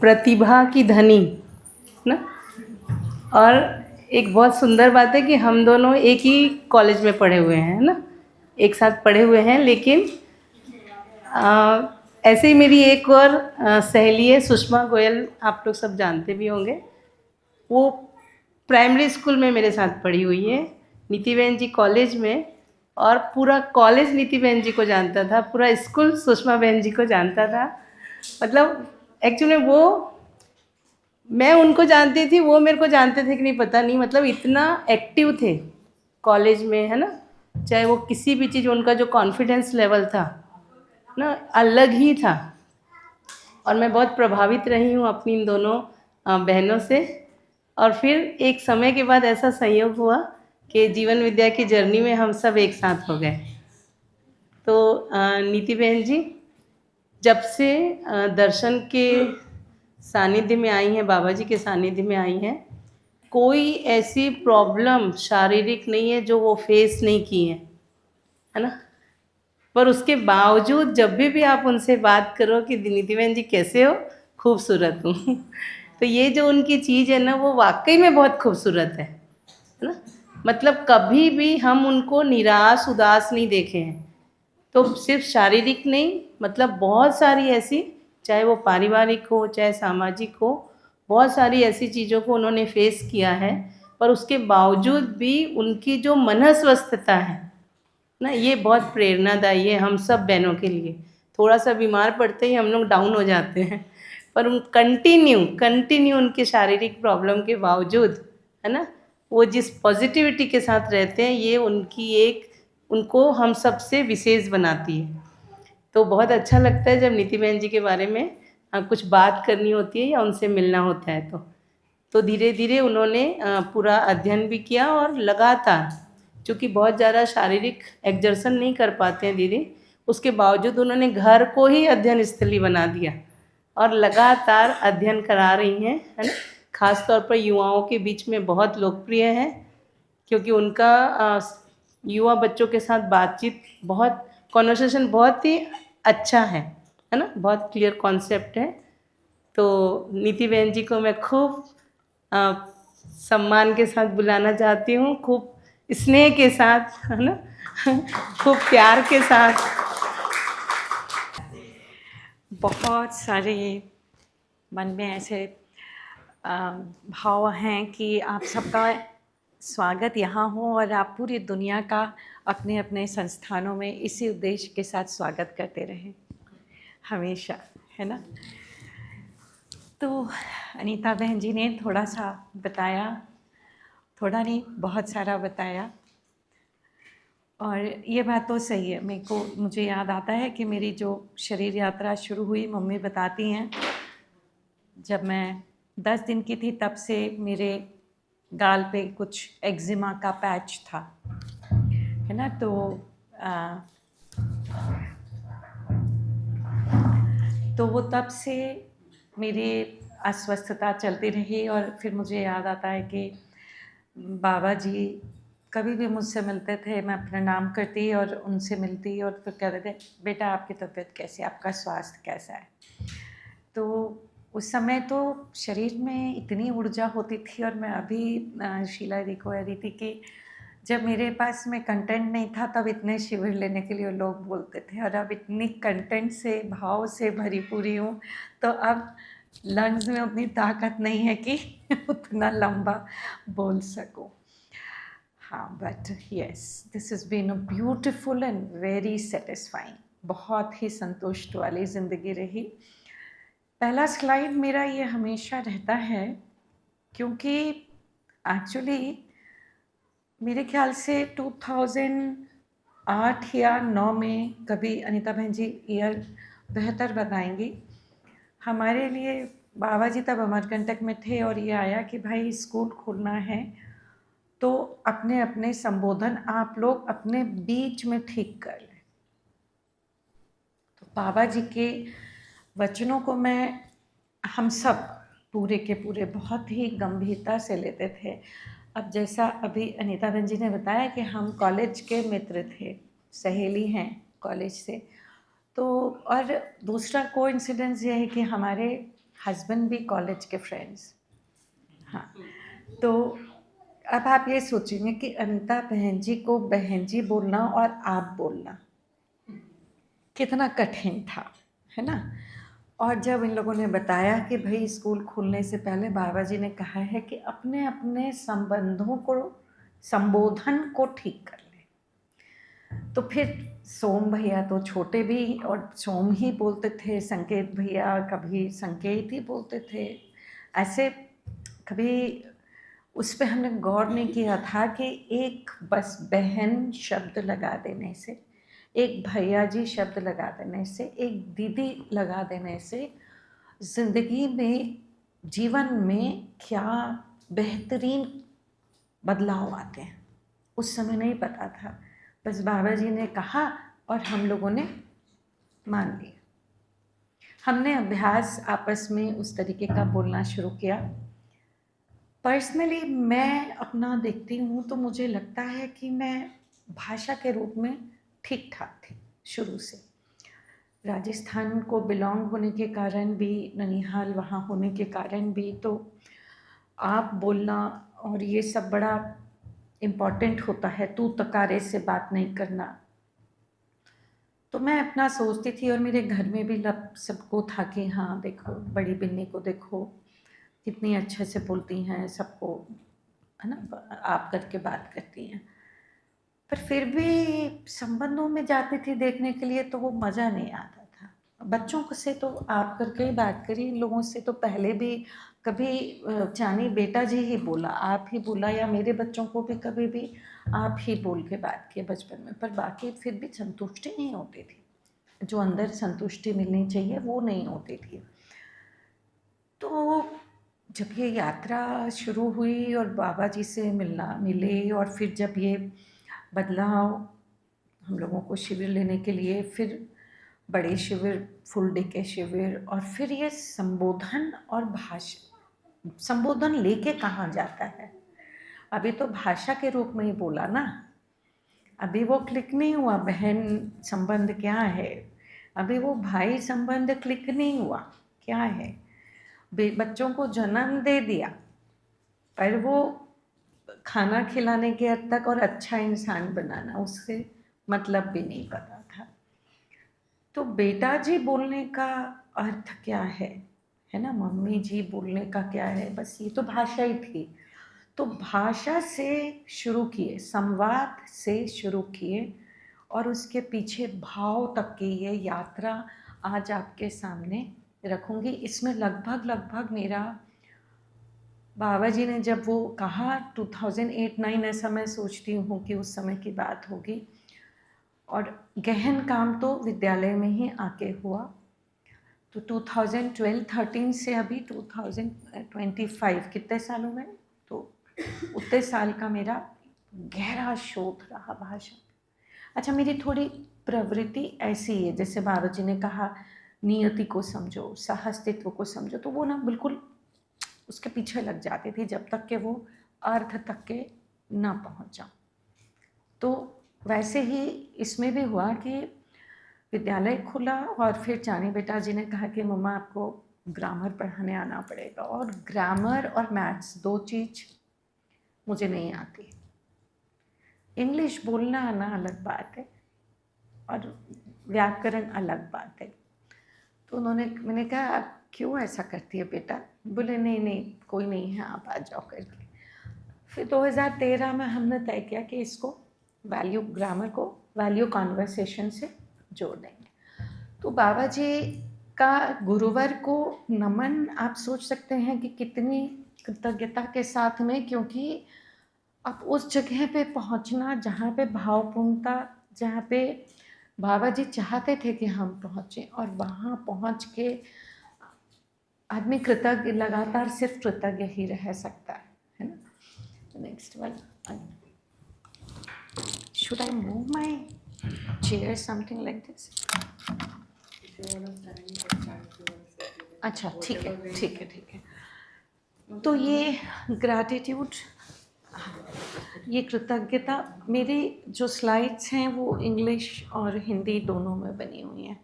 प्रतिभा की धनी ना। और एक बहुत सुंदर बात है कि हम दोनों एक ही कॉलेज में पढ़े हुए हैं ना, एक साथ पढ़े हुए हैं। लेकिन ऐसे ही मेरी एक और सहेली है सुषमा गोयल, आप लोग सब जानते भी होंगे। वो प्राइमरी स्कूल में मेरे साथ पढ़ी हुई है, नीति बहन जी कॉलेज में। और पूरा कॉलेज नीति बहन जी को जानता था, पूरा स्कूल सुषमा बहन जी को जानता था। मतलब एक्चुअली वो, मैं उनको जानती थी, वो मेरे को जानते थे कि नहीं पता नहीं, मतलब इतना एक्टिव थे कॉलेज में, है ना। चाहे वो किसी भी चीज़, उनका जो कॉन्फिडेंस लेवल था ना, अलग ही था। और मैं बहुत प्रभावित रही हूँ अपनी इन दोनों बहनों से। और फिर एक समय के बाद ऐसा संयोग हुआ कि जीवन विद्या की जर्नी में हम सब एक साथ हो गए। तो नीति बहन जी जब से दर्शन के सानिध्य में आई हैं, बाबा जी के सानिध्य में आई हैं, कोई ऐसी प्रॉब्लम शारीरिक नहीं है जो वो फेस नहीं की है ना। पर उसके बावजूद जब भी आप उनसे बात करो कि नीति बहन जी कैसे हो, खूबसूरत हूँ तो ये जो उनकी चीज़ है ना, वो वाकई में बहुत खूबसूरत है ना। मतलब कभी भी हम उनको निराश उदास नहीं देखे हैं। तो सिर्फ शारीरिक नहीं, मतलब बहुत सारी ऐसी, चाहे वो पारिवारिक हो चाहे सामाजिक हो, बहुत सारी ऐसी चीज़ों को उन्होंने फेस किया है। पर उसके बावजूद भी उनकी जो मनस्वस्थता है ना, ये बहुत प्रेरणादायी है हम सब बहनों के लिए। थोड़ा सा बीमार पड़ते ही हम लोग डाउन हो जाते हैं, पर उन कंटिन्यू उनके शारीरिक प्रॉब्लम के बावजूद, है ना, वो जिस पॉजिटिविटी के साथ रहते हैं, ये उनकी एक, उनको हम सब से विशेष बनाती है। तो बहुत अच्छा लगता है जब नीति बहन जी के बारे में कुछ बात करनी होती है या उनसे मिलना होता है। तो धीरे धीरे उन्होंने पूरा अध्ययन भी किया, और लगातार, चूँकि बहुत ज़्यादा शारीरिक एक्जर्सन नहीं कर पाते हैं दीदी, उसके बावजूद उन्होंने घर को ही अध्ययन स्थली बना दिया और लगातार अध्ययन करा रही हैं, है ना। खास तौर पर युवाओं के बीच में बहुत लोकप्रिय है, क्योंकि उनका युवा बच्चों के साथ बातचीत, बहुत कॉन्वर्सेशन बहुत ही अच्छा है ना, बहुत क्लियर कॉन्सेप्ट है। तो नीति बहन जी को मैं खूब सम्मान के साथ बुलाना चाहती हूँ, खूब स्नेह के साथ, है ना खूब प्यार के साथ। बहुत सारे मन में ऐसे भाव हैं कि आप सबका स्वागत यहाँ हो, और आप पूरी दुनिया का अपने अपने संस्थानों में इसी उद्देश्य के साथ स्वागत करते रहें हमेशा, है ना। तो अनीता बहन जी ने थोड़ा सा बताया, थोड़ा नहीं बहुत सारा बताया, और ये बात तो सही है। मुझे याद आता है कि मेरी जो शरीर यात्रा शुरू हुई, मम्मी बताती हैं, जब मैं 10 दिन की थी तब से मेरे गाल पे कुछ एक्जिमा का पैच था, है ना। तो वो तब से मेरी अस्वस्थता चलती रही। और फिर मुझे याद आता है कि बाबा जी कभी भी मुझसे मिलते थे, मैं प्रणाम करती और उनसे मिलती, और फिर कहते थे, बेटा आपकी तबीयत कैसी है, आपका स्वास्थ्य कैसा है। तो उस समय तो शरीर में इतनी ऊर्जा होती थी। और मैं अभी शीला दी को कह रही थी कि जब मेरे पास में कंटेंट नहीं था तब इतने शिविर लेने के लिए लोग बोलते थे, और अब इतनी कंटेंट से, भाव से भरी पूरी हूँ, तो अब लंग्स में उतनी ताकत नहीं है कि उतना लंबा बोल सकूँ। हाँ, but yes, this is been a beautiful and very satisfying, बहुत ही संतुष्ट वाली ज़िंदगी रही। पहला स्लाइड मेरा ये हमेशा रहता है, क्योंकि एक्चुअली मेरे ख्याल से 2008 या 9 में, कभी अनीता बहन जी ईयर बेहतर बताएंगी, हमारे लिए बाबा जी तब अमरकंटक में थे, और ये आया कि भाई स्कूल खोलना है तो अपने अपने संबोधन आप लोग अपने बीच में ठीक कर लें। तो बाबा जी के वचनों को हम सब पूरे के पूरे बहुत ही गंभीरता से लेते थे। अब जैसा अभी अनीता बहन जी ने बताया कि हम कॉलेज के मित्र थे, सहेली हैं कॉलेज से। तो और दूसरा कोइंसिडेंस ये है कि हस्बैंड भी कॉलेज के फ्रेंड्स। हाँ, तो अब आप ये सोचेंगे कि अनीता बहन जी को बहन जी बोलना और आप बोलना कितना कठिन था, है ना। और जब इन लोगों ने बताया कि भाई स्कूल खुलने से पहले बाबा जी ने कहा है कि अपने अपने संबंधों को, संबोधन को ठीक कर ले, तो फिर सोम भैया तो छोटे भी और सोम ही बोलते थे, संकेत भैया कभी संकेत ही बोलते थे, ऐसे कभी उस पर हमने गौर नहीं किया था कि एक बस बहन शब्द लगा देने से, एक भैया जी शब्द लगा देने से, एक दीदी लगा देने से ज़िंदगी में, जीवन में क्या बेहतरीन बदलाव आते हैं। उस समय नहीं पता था, बस बाबा जी ने कहा और हम लोगों ने मान लिया। हमने अभ्यास आपस में उस तरीके का बोलना शुरू किया। पर्सनली मैं अपना देखती हूँ तो मुझे लगता है कि मैं भाषा के रूप में ठीक ठाक थी शुरू से। राजस्थान को बिलोंग होने के कारण भी, ननिहाल वहाँ होने के कारण भी, तो आप बोलना और ये सब बड़ा इम्पॉर्टेंट होता है, तू तकारे से बात नहीं करना। तो मैं अपना सोचती थी और मेरे घर में भी सबको था कि हाँ देखो बड़ी बिन्नी को देखो कितनी अच्छे से बोलती हैं, सबको, है ना, आप करके बात करती हैं। पर फिर भी संबंधों में जाती थी देखने के लिए तो वो मज़ा नहीं आता था। बच्चों से तो आप करके ही बात करी, लोगों से तो पहले भी कभी चानी बेटा जी ही बोला, आप ही बोला, या मेरे बच्चों को भी कभी भी आप ही बोल के बात किए बचपन में, पर बाकी फिर भी संतुष्टि नहीं होती थी, जो अंदर संतुष्टि मिलनी चाहिए वो नहीं होती थी। तो जब ये यात्रा शुरू हुई और बाबा जी से मिले और फिर जब ये बदलाव हम लोगों को शिविर लेने के लिए, फिर बड़े शिविर, फुल डे के शिविर, और फिर ये संबोधन और भाषा, संबोधन लेके कहाँ जाता है। अभी तो भाषा के रूप में ही बोला ना, अभी वो क्लिक नहीं हुआ बहन संबंध क्या है, अभी वो भाई संबंध क्लिक नहीं हुआ क्या है। बच्चों को जन्म दे दिया पर वो खाना खिलाने के हद तक और अच्छा इंसान बनाना, उससे मतलब भी नहीं पता था। तो बेटा जी बोलने का अर्थ क्या है ना, मम्मी जी बोलने का क्या है, बस ये तो भाषा ही थी। तो भाषा से शुरू किए, संवाद से शुरू किए, और उसके पीछे भाव तक की ये यात्रा आज आपके सामने रखूँगी। इसमें लगभग मेरा, बाबा जी ने जब वो कहा 2008-9, ऐसा मैं सोचती हूँ कि उस समय की बात होगी, और गहन काम तो विद्यालय में ही आके हुआ। तो 2012-13 से अभी 2025, कितने सालों में, तो उतने साल का मेरा गहरा शोध रहा भाषा। अच्छा, मेरी थोड़ी प्रवृत्ति ऐसी है, जैसे बाबा जी ने कहा नियति को समझो, सहअस्तित्व को समझो, तो वो ना बिल्कुल उसके पीछे लग जाती थी जब तक कि वो अर्थ तक के ना पहुंच जाऊं। तो वैसे ही इसमें भी हुआ कि विद्यालय खुला और फिर चानी बेटा जी ने कहा कि मम्मा आपको ग्रामर पढ़ाने आना पड़ेगा, और ग्रामर और मैथ्स दो चीज़ मुझे नहीं आती। इंग्लिश बोलना आना अलग बात है और व्याकरण अलग बात है। तो मैंने कहा आप क्यों ऐसा करती है बेटा, बोले नहीं कोई नहीं है, आप आ जाओ करके। फिर 2013 में हमने तय किया कि इसको ग्रामर को वैल्यू कॉन्वर्सेशन से जोड़ देंगे। तो बाबा जी का गुरुवर को नमन, आप सोच सकते हैं कि कितनी कृतज्ञता के साथ में, क्योंकि अब उस जगह पे पहुंचना जहाँ पे भावपूर्णता, जहाँ पे बाबा जी चाहते थे कि हम पहुँचें, और वहाँ पहुँच के आदमी कृतज्ञ, लगातार सिर्फ कृतज्ञ ही रह सकता है ना। Next one, should I move my chair something like this? अच्छा, ठीक है। तो ये ग्रैटिट्यूड, ये कृतज्ञता, मेरी जो स्लाइड्स हैं वो इंग्लिश और हिंदी दोनों में बनी हुई हैं।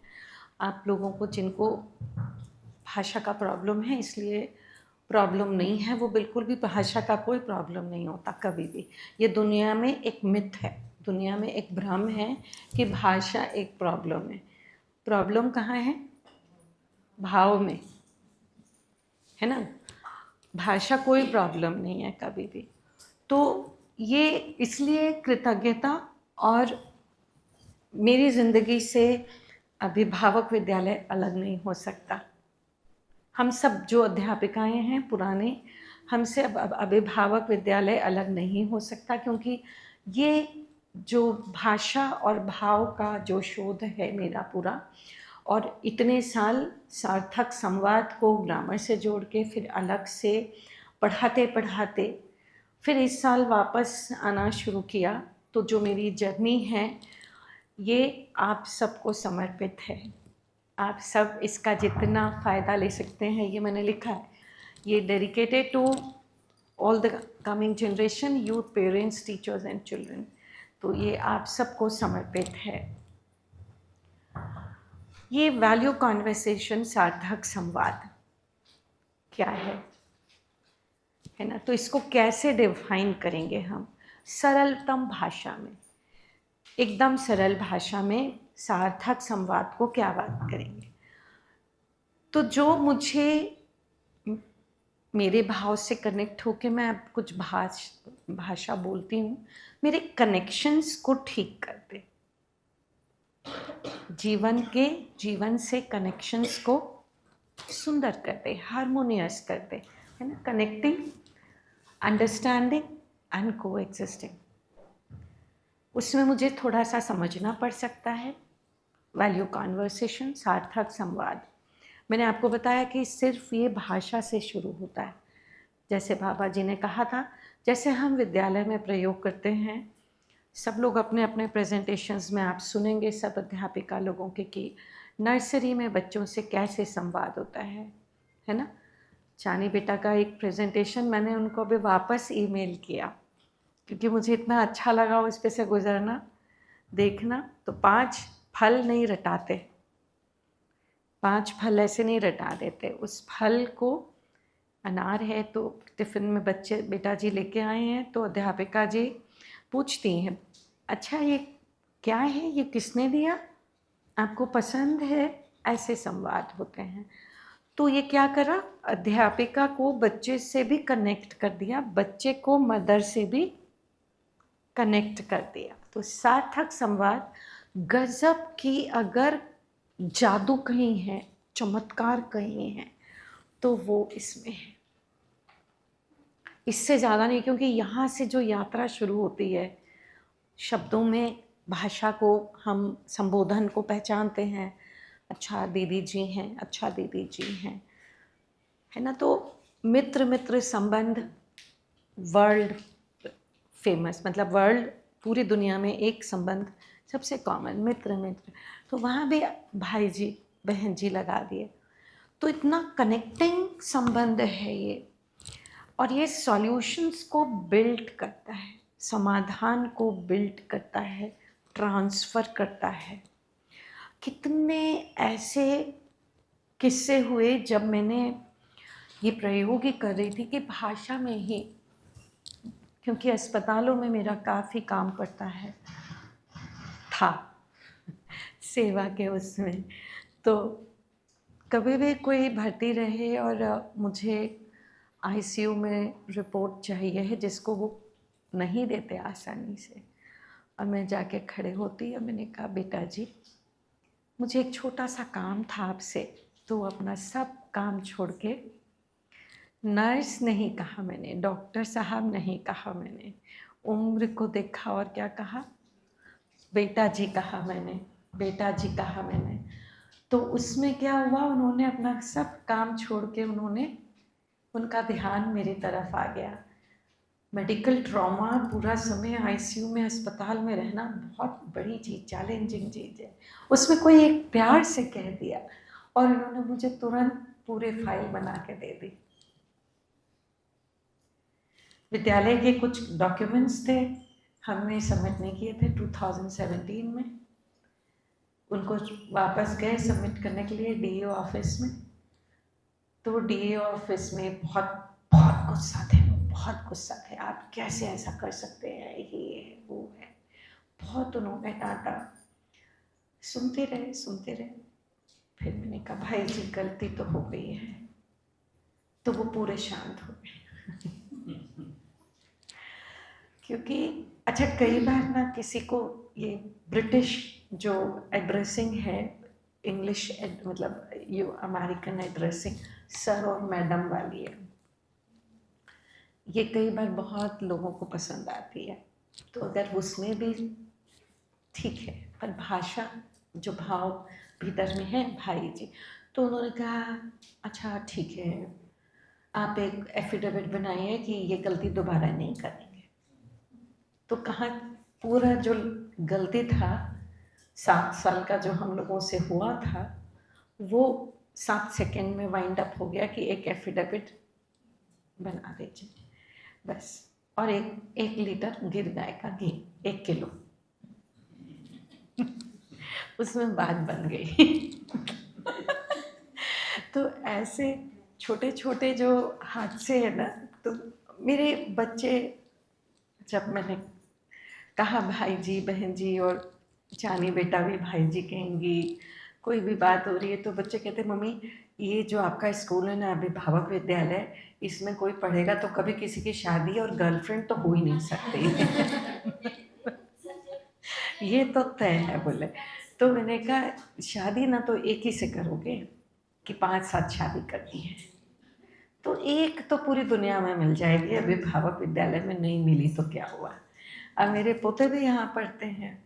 आप लोगों को जिनको भाषा का प्रॉब्लम है इसलिए प्रॉब्लम नहीं है, वो बिल्कुल भी भाषा का कोई प्रॉब्लम नहीं होता कभी भी। ये दुनिया में एक मिथ है, दुनिया में एक भ्रम है कि भाषा एक प्रॉब्लम है। प्रॉब्लम कहाँ है? भाव में, है ना। भाषा कोई प्रॉब्लम नहीं है कभी भी। तो ये इसलिए कृतज्ञता, और मेरी ज़िंदगी से अभिभावक विद्यालय अलग नहीं हो सकता। हम सब जो अध्यापिकाएं हैं पुराने, हमसे अब अभिभावक विद्यालय अलग नहीं हो सकता, क्योंकि ये जो भाषा और भाव का जो शोध है मेरा पूरा, और इतने साल सार्थक संवाद को ग्रामर से जोड़ के फिर अलग से पढ़ाते पढ़ाते फिर इस साल वापस आना शुरू किया, तो जो मेरी जर्नी है ये आप सबको समर्पित है। आप सब इसका जितना फ़ायदा ले सकते हैं, ये मैंने लिखा है, ये dedicated to all the coming generation, youth, parents, teachers and children. तो ये आप सबको समर्पित है। ये वैल्यू कॉन्वर्सेशन सार्थक संवाद क्या है ना। तो इसको कैसे डिफाइन करेंगे हम? सरलतम भाषा में, एकदम सरल भाषा में सार्थक संवाद को क्या बात करेंगे? तो जो मुझे मेरे भाव से कनेक्ट होके मैं अब कुछ भाषा बोलती हूँ, मेरे कनेक्शंस को ठीक कर दे, जीवन से कनेक्शंस को सुंदर कर दे, हार्मोनियस कर दे, है ना। कनेक्टिंग, अंडरस्टैंडिंग एंड को एग्जिस्टिंग, उसमें मुझे थोड़ा सा समझना पड़ सकता है। वैल्यू कॉन्वर्सेशन, सार्थक संवाद, मैंने आपको बताया कि सिर्फ ये भाषा से शुरू होता है। जैसे बाबा जी ने कहा था, जैसे हम विद्यालय में प्रयोग करते हैं, सब लोग अपने अपने प्रेजेंटेशंस में आप सुनेंगे सब अध्यापिका लोगों के कि नर्सरी में बच्चों से कैसे संवाद होता है ना। चानी बेटा का एक प्रेजेंटेशन मैंने उनको अभी वापस ईमेल किया, क्योंकि मुझे इतना अच्छा लगा उस पे से गुजरना, देखना। तो 5 फल नहीं रटाते, 5 फल ऐसे नहीं रटा देते। उस फल को, अनार है तो टिफ़िन में बच्चे बेटा जी लेके आए हैं, तो अध्यापिका जी पूछती हैं, अच्छा ये क्या है, ये किसने दिया, आपको पसंद है? ऐसे संवाद होते हैं। तो ये क्या करा, अध्यापिका को बच्चे से भी कनेक्ट कर दिया, बच्चे को मदर से भी कनेक्ट कर दिया। तो सार्थक संवाद गजब की अगर जादू कहीं है, चमत्कार कहीं है, तो वो इसमें है। इससे ज़्यादा नहीं, क्योंकि यहाँ से जो यात्रा शुरू होती है, शब्दों में भाषा को, हम संबोधन को पहचानते हैं, अच्छा दीदी जी हैं, अच्छा दीदी जी हैं, है ना। तो मित्र संबंध वर्ल्ड फेमस, मतलब वर्ल्ड, पूरी दुनिया में एक संबंध सबसे कॉमन, मित्र। तो वहाँ भी भाई जी बहन जी लगा दिए। तो इतना कनेक्टिंग संबंध है ये, और ये सॉल्यूशंस को बिल्ड करता है, समाधान को बिल्ड करता है, ट्रांसफ़र करता है। कितने ऐसे किस्से हुए जब मैंने ये प्रयोग ही कर रही थी कि भाषा में ही, क्योंकि अस्पतालों में मेरा काफ़ी काम पड़ता है था सेवा के उसमें, तो कभी भी कोई भर्ती रहे और मुझे आईसीयू में रिपोर्ट चाहिए है जिसको वो नहीं देते आसानी से, और मैं जाके खड़े होती, और मैंने कहा बेटा जी मुझे एक छोटा सा काम था आपसे, तो अपना सब काम छोड़ के, नर्स नहीं कहा मैंने, डॉक्टर साहब नहीं कहा मैंने, उम्र को देखा और क्या कहा, बेटा जी कहा मैंने, बेटा जी कहा मैंने। तो उसमें क्या हुआ, उन्होंने अपना सब काम छोड़ के, उनका ध्यान मेरी तरफ आ गया। मेडिकल ट्रॉमा, पूरा समय आईसीयू में, अस्पताल में रहना बहुत बड़ी चीज़, चैलेंजिंग चीज़ है। उसमें कोई एक प्यार से कह दिया, और उन्होंने मुझे तुरंत पूरे फाइल बना के दे दी। विद्यालय के कुछ डॉक्यूमेंट्स थे, हमने सबमिट नहीं किए थे 2017 में, उनको वापस गए सबमिट करने के लिए डीईओ ऑफिस में, तो डीए ऑफिस में बहुत बहुत गुस्सा थे, बहुत गुस्सा थे, आप कैसे ऐसा कर सकते हैं, ये है वो है, बहुत उन्होंने डांटा। सुनते रहे सुनते रहे, फिर मैंने कहा भाई जी गलती तो हो गई है, तो वो पूरे शांत हो गए। क्योंकि अच्छा कई बार ना किसी को ये ब्रिटिश जो एड्रेसिंग है, इंग्लिश मतलब ये अमेरिकन एड्रेसिंग सर और मैडम वाली है, ये कई बार बहुत लोगों को पसंद आती है। तो अगर उसमें भी ठीक है, पर भाषा जो भाव भीतर में है भाई जी, तो उन्होंने कहा अच्छा ठीक है, आप एक एफिडेविट बनाइए कि ये गलती दोबारा नहीं करेंगे। तो कहाँ पूरा जो गलती था 7 साल का जो हम लोगों से हुआ था, वो 7 सेकेंड में वाइंड अप हो गया कि एक एफिडेविट बना दीजिए बस। और एक लीटर गिर गाय का घी 1 किलो उसमें बात बन गई। तो ऐसे छोटे छोटे जो हादसे हैं ना, तो मेरे बच्चे जब मैंने कहा भाई जी बहन जी, और जानी बेटा भी भाई जी कहेंगी, कोई भी बात हो रही है तो बच्चे कहते मम्मी ये जो आपका स्कूल है ना अभिभावक विद्यालय, इसमें कोई पढ़ेगा तो कभी किसी की शादी और गर्लफ्रेंड तो हो ही नहीं सकती। ये तो तय है बोले। तो मैंने कहा शादी ना तो एक ही से करोगे कि 5-7 शादी करनी है, तो एक तो पूरी दुनिया में मिल जाएगी, अभिभावक विद्यालय में नहीं मिली तो क्या हुआ। अब मेरे पोते भी यहाँ पढ़ते हैं,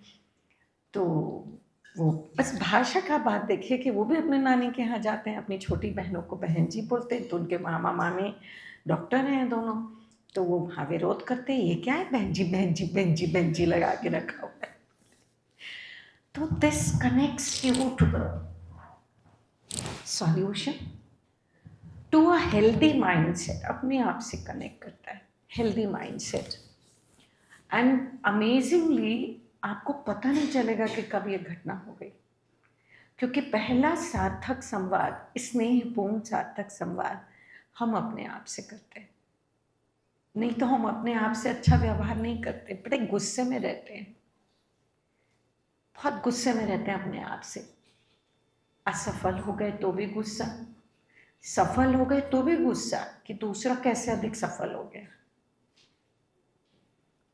तो वो बस भाषा का बात देखिए कि वो भी अपने नानी के यहाँ जाते हैं, अपनी छोटी बहनों को बहन जी बोलते हैं, तो उनके मामा मामी डॉक्टर हैं दोनों, तो वो वहाँ विरोध करते हैं ये क्या है बहन जी बहन जी बहन जी बहन जी लगा के रखा हुआ है। तो this connects you to the solution, to a healthy mindset, अपने आप से कनेक्ट करता है हेल्दी माइंडसेट। एंड अमेजिंगली आपको पता नहीं चलेगा कि कब ये घटना हो गई, क्योंकि पहला सार्थक संवाद, स्नेहपूर्ण सार्थक संवाद हम अपने आप से करते हैं। नहीं तो हम अपने आप से अच्छा व्यवहार नहीं करते, बड़े गुस्से में रहते हैं, बहुत गुस्से में रहते हैं अपने आप से। असफल हो गए तो भी गुस्सा, सफल हो गए तो भी गुस्सा कि दूसरा कैसे अधिक सफल हो गया,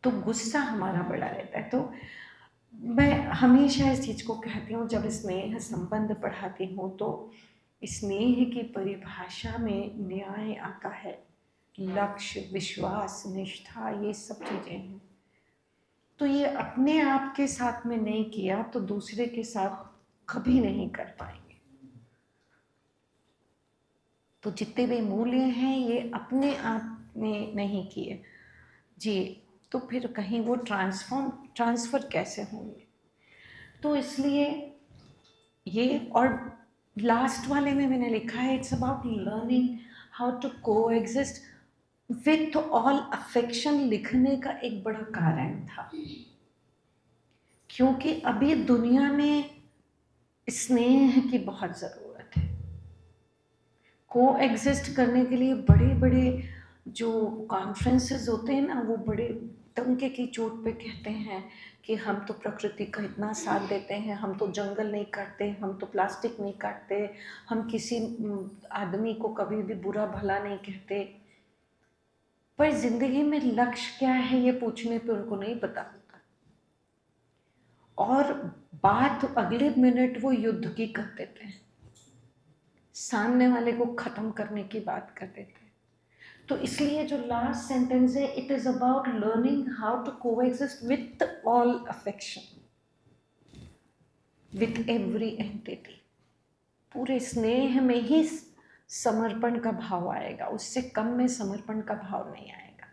तो गुस्सा हमारा बड़ा रहता है। तो मैं हमेशा इस चीज़ को कहती हूँ, जब स्नेह संबंध पढ़ाती हूँ तो स्नेह की परिभाषा में न्याय आता है, लक्ष्य, विश्वास, निष्ठा, ये सब चीज़ें हैं। तो ये अपने आप के साथ में नहीं किया तो दूसरे के साथ कभी नहीं कर पाएंगे। तो जितने भी मूल्य हैं ये अपने आप में नहीं किए जी, तो फिर कहीं वो ट्रांसफ़र कैसे होंगे। तो इसलिए ये, और लास्ट वाले में मैंने लिखा है it's about learning how to coexist with all affection, लिखने का एक बड़ा कारण था, क्योंकि अभी दुनिया में स्नेह की बहुत ज़रूरत है। को एग्जिस्ट करने के लिए बड़े बड़े जो कॉन्फ्रेंसेस होते हैं ना, वो बड़े डंके की चोट पे कहते हैं कि हम तो प्रकृति का इतना साथ देते हैं, हम तो जंगल नहीं काटते, हम तो प्लास्टिक नहीं काटते, हम किसी आदमी को कभी भी बुरा भला नहीं कहते। पर जिंदगी में लक्ष्य क्या है ये पूछने पे उनको नहीं पता होता, और बात अगले मिनट वो युद्ध की कर देते हैं, सामने वाले को खत्म करने की बात कर देते हैं। तो इसलिए जो लास्ट सेंटेंस है, it is about learning how to coexist with all affection, with every entity. पूरे स्नेह में ही समर्पण का भाव आएगा, उससे कम में समर्पण का भाव नहीं आएगा।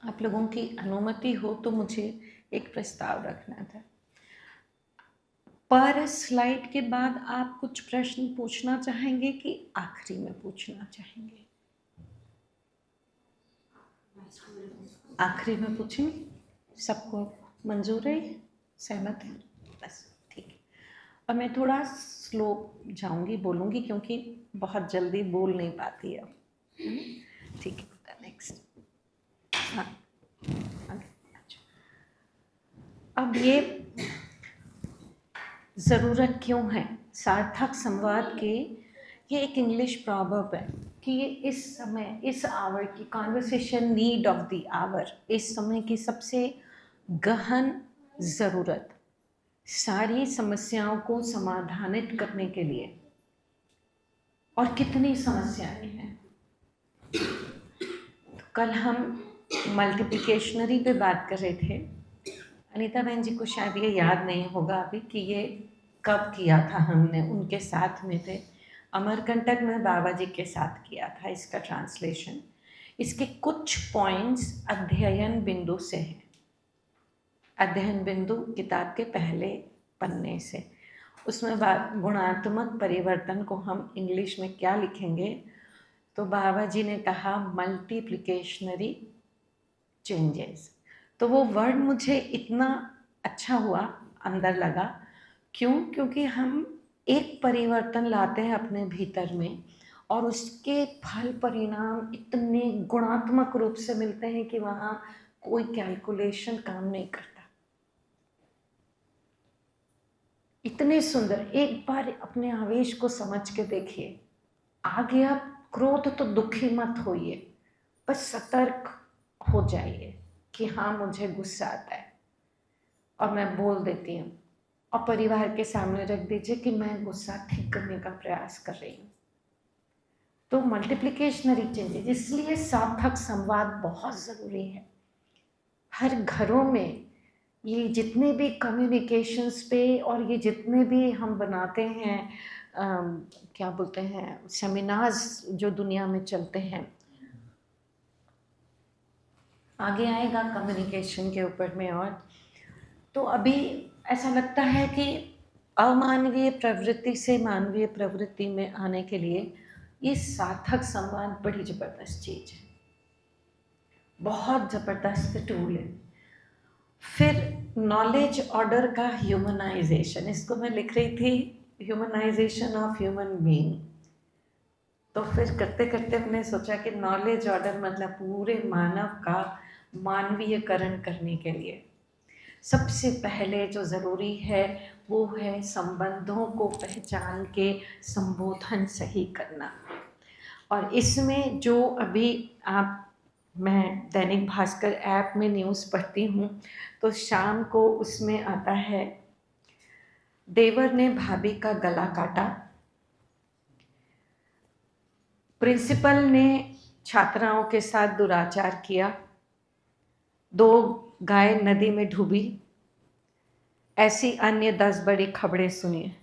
आप लोगों की अनुमति हो तो मुझे एक प्रस्ताव रखना था। पर स्लाइड के बाद आप कुछ प्रश्न पूछना चाहेंगे कि आखिरी में पूछना चाहेंगे? आखिरी में पूछें, सबको मंजूर है, सहमत है? बस ठीक है। और मैं थोड़ा स्लो जाऊंगी, बोलूंगी, क्योंकि बहुत जल्दी बोल नहीं पाती है। ठीक है, नेक्स्ट। हाँ, अच्छा। अब ये ज़रूरत क्यों है सार्थक संवाद की? ये एक इंग्लिश प्रॉवर्ब है कि ये इस समय, इस आवर की conversation need of the hour, इस समय की सबसे गहन ज़रूरत सारी समस्याओं को समाधानित करने के लिए। और कितनी समस्याएं हैं। तो कल हम मल्टीप्लिकेशनरी पे बात कर रहे थे। अनीता बहन जी को शायद ये याद नहीं होगा अभी कि ये कब किया था हमने, उनके साथ में थे। अमरकंटक में बाबा जी के साथ किया था इसका ट्रांसलेशन। इसके कुछ पॉइंट्स अध्ययन बिंदु से हैं। अध्ययन बिंदु किताब के पहले पन्ने से। उसमें गुणात्मक परिवर्तन को हम इंग्लिश में क्या लिखेंगे? तो बाबा जी ने कहा मल्टीप्लिकेशनरी चेंजेस। तो वो वर्ड मुझे इतना अच्छा हुआ, अंदर लगा। क्यों? क्योंकि हम एक परिवर्तन लाते हैं अपने भीतर में और उसके फल परिणाम इतने गुणात्मक रूप से मिलते हैं कि वहाँ कोई कैलकुलेशन काम नहीं करता। इतने सुंदर। एक बार अपने आवेश को समझ के देखिए। आ गया क्रोध तो दुखी मत होइए, बस सतर्क हो जाइए कि हाँ मुझे गुस्सा आता है और मैं बोल देती हूँ, और परिवार के सामने रख दीजिए कि मैं गुस्सा ठीक करने का प्रयास कर रही हूँ। तो मल्टीप्लिकेशनरी चेंजेस, इसलिए सार्थक संवाद बहुत ज़रूरी है। हर घरों में ये जितने भी कम्युनिकेशंस पे और ये जितने भी हम बनाते हैं क्या बोलते हैं सेमिनार्स जो दुनिया में चलते हैं, आगे आएगा कम्युनिकेशन के ऊपर में। और तो अभी ऐसा लगता है कि अमानवीय प्रवृत्ति से मानवीय प्रवृत्ति में आने के लिए ये सार्थक संवाद बड़ी ज़बरदस्त चीज़ है, बहुत ज़बरदस्त टूल है। फिर नॉलेज ऑर्डर का ह्यूमनाइजेशन, इसको मैं लिख रही थी ह्यूमनाइजेशन ऑफ ह्यूमन बीइंग। तो फिर करते करते हमने सोचा कि नॉलेज ऑर्डर मतलब पूरे मानव का मानवीयकरण करने के लिए सबसे पहले जो ज़रूरी है वो है संबंधों को पहचान के संबोधन सही करना। और इसमें जो अभी मैं दैनिक भास्कर ऐप में न्यूज़ पढ़ती हूँ तो शाम को उसमें आता है, देवर ने भाभी का गला काटा, प्रिंसिपल ने छात्राओं के साथ दुराचार किया, 2 गाय नदी में डूबी, ऐसी अन्य 10 बड़ी खबरें सुनिए।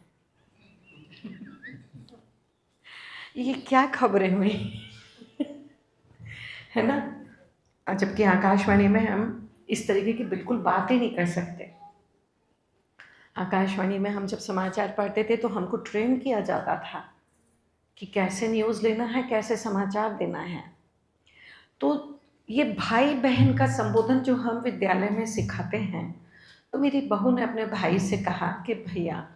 ये क्या खबरें हुई है ना? जबकि आकाशवाणी में हम इस तरीके की बिल्कुल बात ही नहीं कर सकते। आकाशवाणी में हम जब समाचार पढ़ते थे तो हमको ट्रेन किया जाता था कि कैसे न्यूज़ लेना है, कैसे समाचार देना है। तो ये भाई बहन का संबोधन जो हम विद्यालय में सिखाते हैं, तो मेरी बहू ने अपने भाई से कहा कि भैया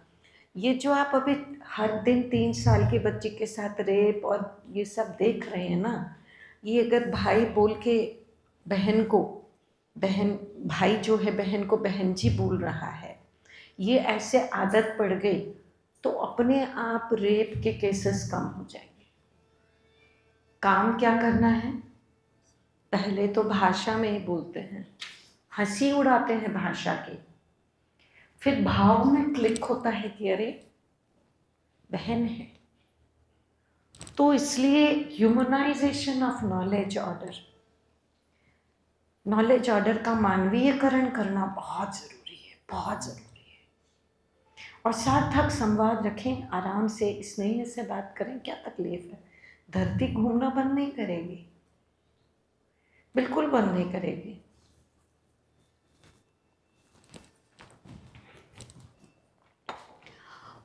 ये जो आप अभी हर दिन 3 साल के बच्चे के साथ रेप और ये सब देख रहे हैं ना, ये अगर भाई बोल के बहन को, भाई जो है बहन को बहन जी बोल रहा है, ये ऐसे आदत पड़ गई तो अपने आप रेप के केसेस कम हो जाएंगे। काम क्या करना है? पहले तो भाषा में ही बोलते हैं, हंसी उड़ाते हैं भाषा की, फिर भाव में क्लिक होता है कि अरे बहन है। तो इसलिए humanisation of knowledge order, knowledge order का मानवीयकरण करना बहुत ज़रूरी है, बहुत ज़रूरी है। और सार्थक संवाद रखें, आराम से स्नेह से बात करें। क्या तकलीफ है? धरती घूमना बंद नहीं करेगी, बिल्कुल बंद नहीं करेगी।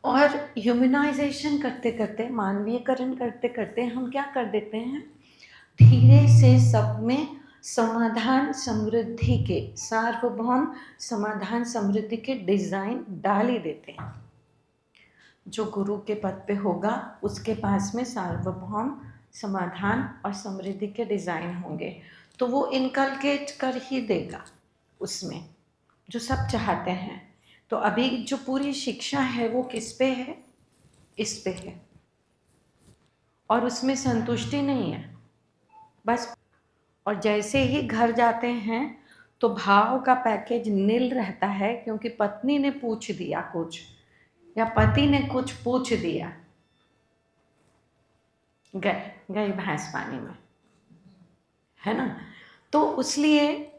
और ह्यूमनाइजेशन करते करते, मानवीयकरण करते करते हम क्या कर देते हैं, धीरे से सब में समाधान समृद्धि के, सार्वभौम समाधान समृद्धि के डिज़ाइन डाल ही देते हैं। जो गुरु के पद पे होगा उसके पास में सार्वभौम समाधान और समृद्धि के डिज़ाइन होंगे, तो वो इनकलकेट कर ही देगा उसमें जो सब चाहते हैं। तो अभी जो पूरी शिक्षा है वो किस पे है? इस पे है, और उसमें संतुष्टि नहीं है बस। और जैसे ही घर जाते हैं तो भाव का पैकेज नील रहता है, क्योंकि पत्नी ने पूछ दिया कुछ या पति ने कुछ पूछ दिया, गए गए भैंस पानी में, है ना। तो इसलिए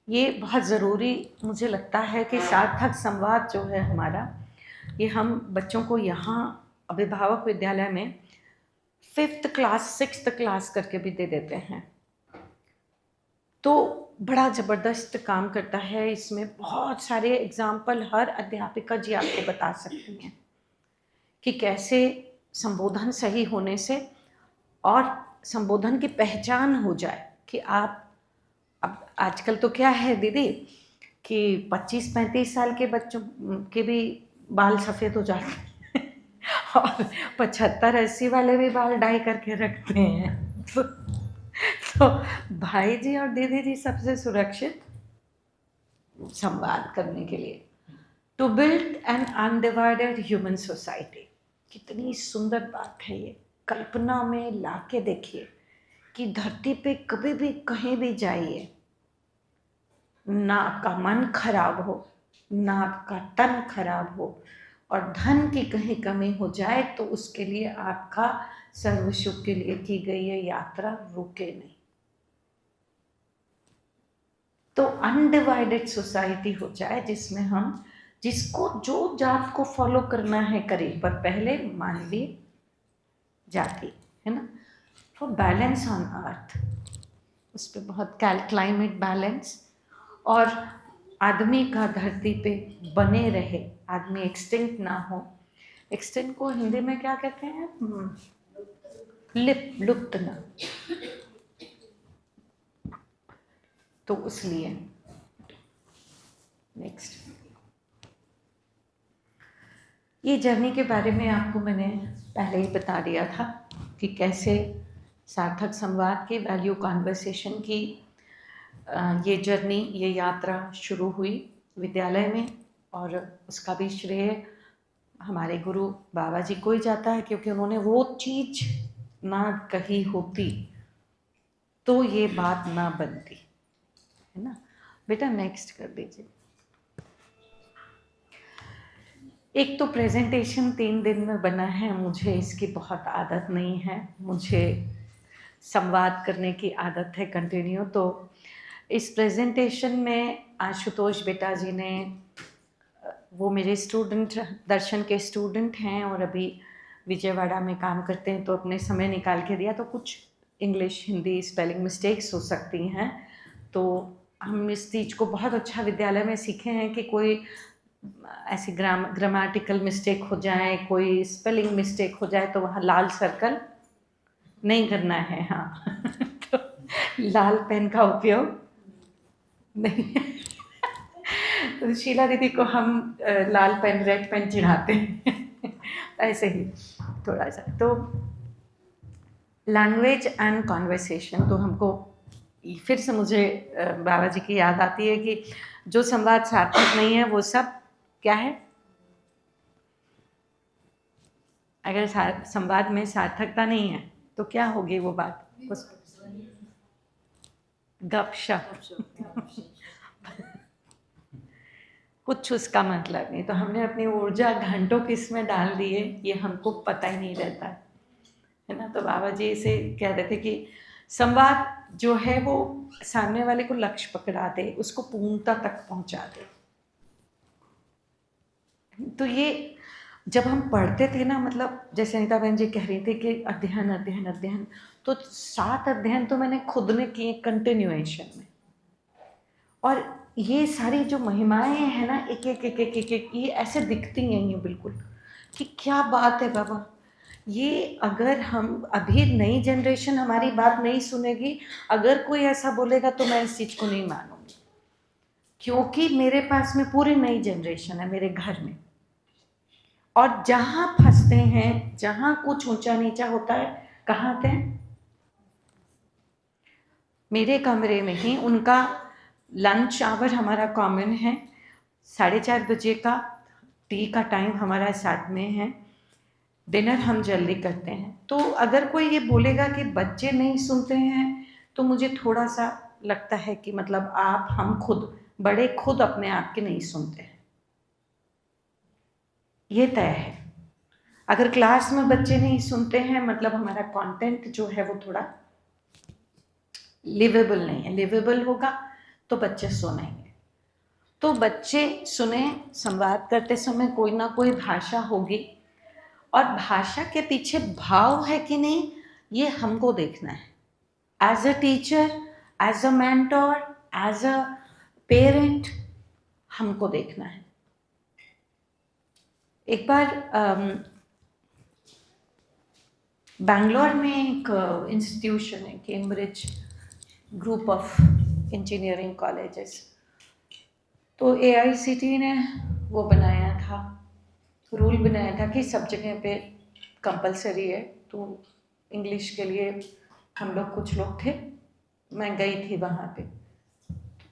ये बहुत ज़रूरी मुझे लगता है कि सार्थक संवाद जो है हमारा, ये हम बच्चों को यहाँ अभिभावक विद्यालय में 5th क्लास 6th क्लास करके भी दे देते हैं, तो बड़ा ज़बरदस्त काम करता है। इसमें बहुत सारे एग्जाम्पल हर अध्यापिका जी आपको बता सकती हैं कि कैसे संबोधन सही होने से और संबोधन की पहचान हो जाए कि आप, अब आजकल तो क्या है दीदी कि 25-35 साल के बच्चों के भी बाल सफ़ेद हो जाते हैं और 75-80 वाले भी बाल डाई करके रखते हैं। तो भाई जी और दीदी जी सबसे सुरक्षित संवाद करने के लिए, to build an undivided human society. कितनी सुंदर बात है ये, कल्पना में लाके देखिए कि धरती पे कभी भी कहीं भी जाइए, ना आपका मन खराब हो, ना आपका तन खराब हो, और धन की कहीं कमी हो जाए तो उसके लिए आपका सर्व सुख के लिए की गई ये यात्रा रुके नहीं। तो अनडिवाइडेड सोसाइटी हो जाए जिसमें हम, जिसको जो जात को फॉलो करना है करें, पर पहले मानवीय जाति, है ना, फॉर बैलेंस ऑन अर्थ, उस पर बहुत क्लाइमेट बैलेंस, और आदमी का धरती पे बने रहे, आदमी एक्सटिंक्ट ना हो। एक्सटिंक्ट को हिंदी में क्या कहते हैं? लुप्त ना। तो इसलिए नेक्स्ट, ये जर्नी के बारे में आपको मैंने पहले ही बता दिया था कि कैसे सार्थक संवाद की, वैल्यू कॉन्वर्सेशन की ये जर्नी, ये यात्रा शुरू हुई विद्यालय में, और उसका भी श्रेय हमारे गुरु बाबा जी को ही जाता है, क्योंकि उन्होंने वो चीज़ ना कही होती तो ये बात ना बनती, है ना। बेटा नेक्स्ट कर दीजिए। एक तो प्रेजेंटेशन 3 दिन में बना है, मुझे इसकी बहुत आदत नहीं है, मुझे संवाद करने की आदत है कंटिन्यू। तो इस प्रेजेंटेशन में आशुतोष बेटा जी ने, वो मेरे स्टूडेंट, दर्शन के स्टूडेंट हैं और अभी विजयवाड़ा में काम करते हैं, तो अपने समय निकाल के दिया। तो कुछ इंग्लिश हिंदी स्पेलिंग मिस्टेक्स हो सकती हैं, तो हम इस चीज़ को बहुत अच्छा विद्यालय में सीखे हैं कि कोई ऐसी ग्रामेटिकल मिस्टेक हो जाए, कोई स्पेलिंग मिस्टेक हो जाए तो वहाँ लाल सर्कल नहीं करना है। हाँ तो लाल पेन का उपयोग नहीं तो शीला दीदी को हम लाल पेन, रेड पेन चिढ़ाते हैं ऐसे ही थोड़ा सा। तो लैंग्वेज एंड कॉन्वर्सेशन, तो हमको फिर से मुझे बाबा जी की याद आती है कि जो संवाद सार्थक नहीं है वो सब क्या है? अगर संवाद में सार्थकता नहीं है तो क्या होगी वो बात? गपशप कुछ उसका मतलब नहीं। तो हमने अपनी ऊर्जा घंटों किस में डाल दी है ये हमको पता ही नहीं रहता है ना। तो बाबा जी इसे कह रहे थे कि संवाद जो है वो सामने वाले को लक्ष्य पकड़ा दे, उसको पूर्णता तक पहुंचा दे। तो ये जब हम पढ़ते थे ना, मतलब जैसे अनिता बहन जी कह रही थी कि अध्ययन अध्ययन अध्ययन, तो 7 अध्ययन तो मैंने खुद ने किए कंटिन्यूएशन में। और ये सारी जो महिमाएं हैं ना, एक एक एक एक एक, एक ये ऐसे दिखती हैं ये बिल्कुल कि क्या बात है बाबा। ये अगर हम अभी नई जनरेशन हमारी बात नहीं सुनेगी, अगर कोई ऐसा बोलेगा तो मैं इस चीज़ को नहीं मानूंगी, क्योंकि मेरे पास में पूरी नई जनरेशन है मेरे घर में। और जहाँ फंसते हैं, जहाँ कुछ ऊंचा नीचा होता है, कहाँ आते हैं? मेरे कमरे में ही। उनका लंच आवर हमारा कॉमन है, 4:30 बजे का टी का टाइम हमारा साथ में है, डिनर हम जल्दी करते हैं। तो अगर कोई ये बोलेगा कि बच्चे नहीं सुनते हैं, तो मुझे थोड़ा सा लगता है कि मतलब हम खुद बड़े खुद अपने आप के नहीं सुनते हैं, ये तय है। अगर क्लास में बच्चे नहीं सुनते हैं, मतलब हमारा कंटेंट जो है वो थोड़ा लिवेबल नहीं है। लिवेबल होगा तो बच्चे सुनेंगे। तो बच्चे सुने, संवाद करते समय कोई ना कोई भाषा होगी, और भाषा के पीछे भाव है कि नहीं, ये हमको देखना है। As a teacher, as a mentor, as a parent, हमको देखना है। एक बार बैंगलोर में एक इंस्टीट्यूशन है, Cambridge group of engineering colleges, तो AICTE ने वो बनाया था, रूल बनाया था कि सब जगह पे कंपलसरी है। तो इंग्लिश के लिए हम लोग कुछ लोग थे, मैं गई थी वहाँ पे,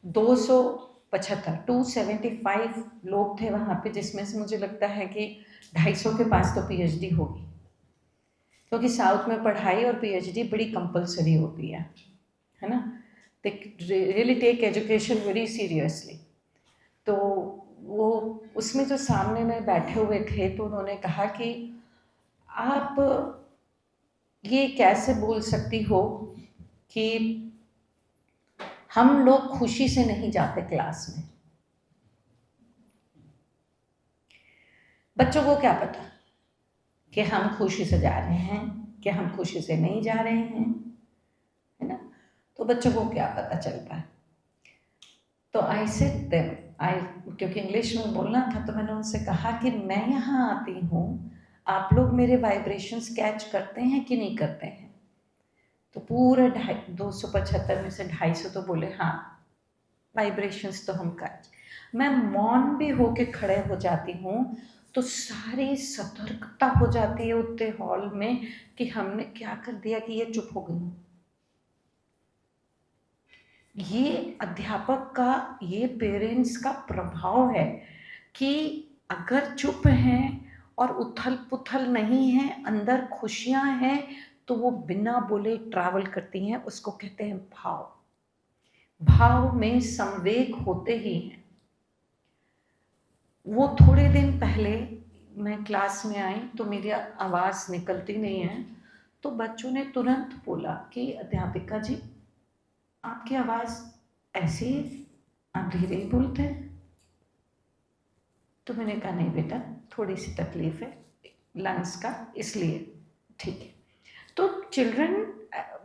275 लोग थे वहाँ पे, जिसमें से मुझे लगता है कि 250 के पास तो PhD होगी, क्योंकि साउथ में पढ़ाई और PhD बड़ी कंपलसरी होती है ना। They really take education very seriously. तो वो उसमें जो सामने में बैठे हुए थे, तो उन्होंने कहा कि आप ये कैसे बोल सकती हो कि हम लोग खुशी से नहीं जाते क्लास में। बच्चों को क्या पता कि हम खुशी से जा रहे हैं कि हम खुशी से नहीं जा रहे हैं, है ना। तो बच्चों को क्या पता चलता है। तो आई सेड देम, क्योंकि इंग्लिश में बोलना था, तो मैंने उनसे कहा कि मैं यहाँ आती हूँ, आप लोग मेरे वाइब्रेशंस कैच करते हैं कि नहीं करते हैं। तो पूरे 275 में से 250 तो बोले हाँ, वाइब्रेशंस तो हम कैच। मैं मौन भी होके खड़े हो जाती हूँ, तो सारी सतर्कता हो जाती है उतने हॉल में कि हमने क्या कर दिया कि ये चुप हो गई। ये अध्यापक का, ये पेरेंट्स का प्रभाव है कि अगर चुप हैं और उथल पुथल नहीं है, अंदर खुशियां हैं, तो वो बिना बोले ट्रैवल करती हैं। उसको कहते हैं भाव। भाव में संवेग होते ही हैं। वो थोड़े दिन पहले मैं क्लास में आई, तो मेरी आवाज़ निकलती नहीं है, तो बच्चों ने तुरंत बोला कि अध्यापिका जी, आपकी आवाज़ ऐसे आप धीरे ही बोलते हैं। तो मैंने कहा नहीं बेटा, थोड़ी सी तकलीफ है लंग्स का, इसलिए ठीक है। तो चिल्ड्रन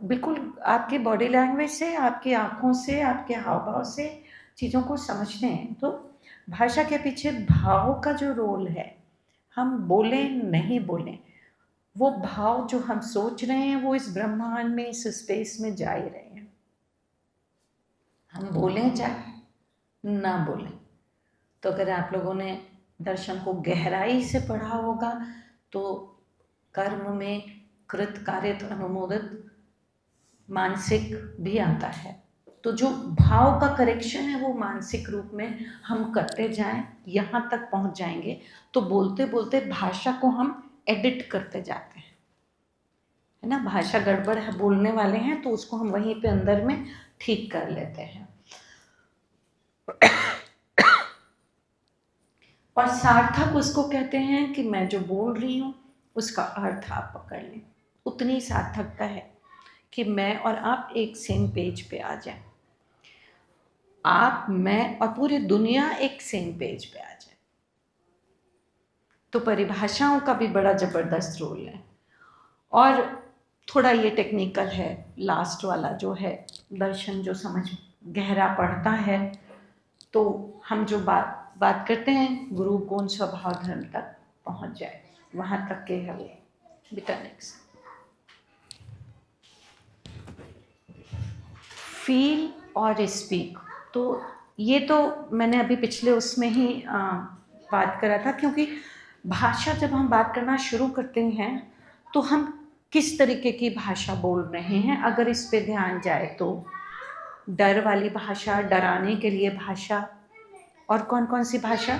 बिल्कुल आपके बॉडी लैंग्वेज से, आपकी आँखों से, आपके हाव भाव से चीज़ों को समझते हैं। तो भाषा के पीछे भाव का जो रोल है, हम बोलें नहीं बोलें, वो भाव जो हम सोच रहे हैं वो इस ब्रह्मांड में, इस स्पेस में जा ही रहे हैं। हम बोलें चाहे ना बोलें। तो अगर आप लोगों ने दर्शन को गहराई से पढ़ा होगा, तो कर्म में कृत कार्यत अनुमोदित मानसिक भी आता है। तो जो भाव का करेक्शन है वो मानसिक रूप में हम करते जाएं, यहाँ तक पहुँच जाएंगे तो बोलते बोलते भाषा को हम एडिट करते जाते हैं, है ना। भाषा गड़बड़ है, बोलने वाले हैं, तो उसको हम वहीं पे अंदर में ठीक कर लेते हैं। और सार्थक उसको कहते हैं कि मैं जो बोल रही हूँ उसका अर्थ आप पकड़ लें। उतनी सार्थकता है कि मैं और आप एक सेम पेज पे आ जाएं, आप, मैं और पूरी दुनिया एक सेम पेज पे आ जाए। तो परिभाषाओं का भी बड़ा ज़बरदस्त रोल है। और थोड़ा ये टेक्निकल है, लास्ट वाला जो है दर्शन, जो समझ गहरा पड़ता है, तो हम जो बात करते हैं गुरु गुण स्वभाव धर्म तक पहुंच जाए, वहां तक के है वो। बेटा नेक्स्ट, फील और स्पीक। तो ये तो मैंने अभी पिछले उसमें ही बात करा था, क्योंकि भाषा जब हम बात करना शुरू करते हैं तो हम किस तरीके की भाषा बोल रहे हैं, अगर इस पे ध्यान जाए तो डर वाली भाषा, डराने के लिए भाषा, और कौन कौन सी भाषा,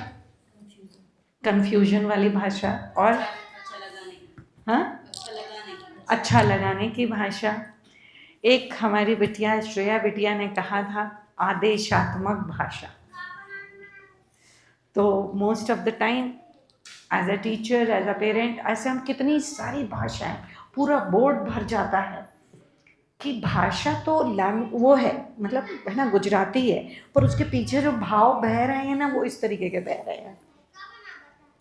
कंफ्यूजन वाली भाषा, और हाँ अच्छा लगाने की भाषा। एक हमारी बिटिया श्रेया बिटिया ने कहा था आदेशात्मक भाषा। तो most of the time as a teacher, as a parent, ऐसे हम कितनी सारी भाषाएं, पूरा बोर्ड भर जाता है कि भाषा तो वो है, मतलब है ना, गुजराती है, पर उसके पीछे जो भाव बह रहे हैं ना वो इस तरीके के बह रहे हैं,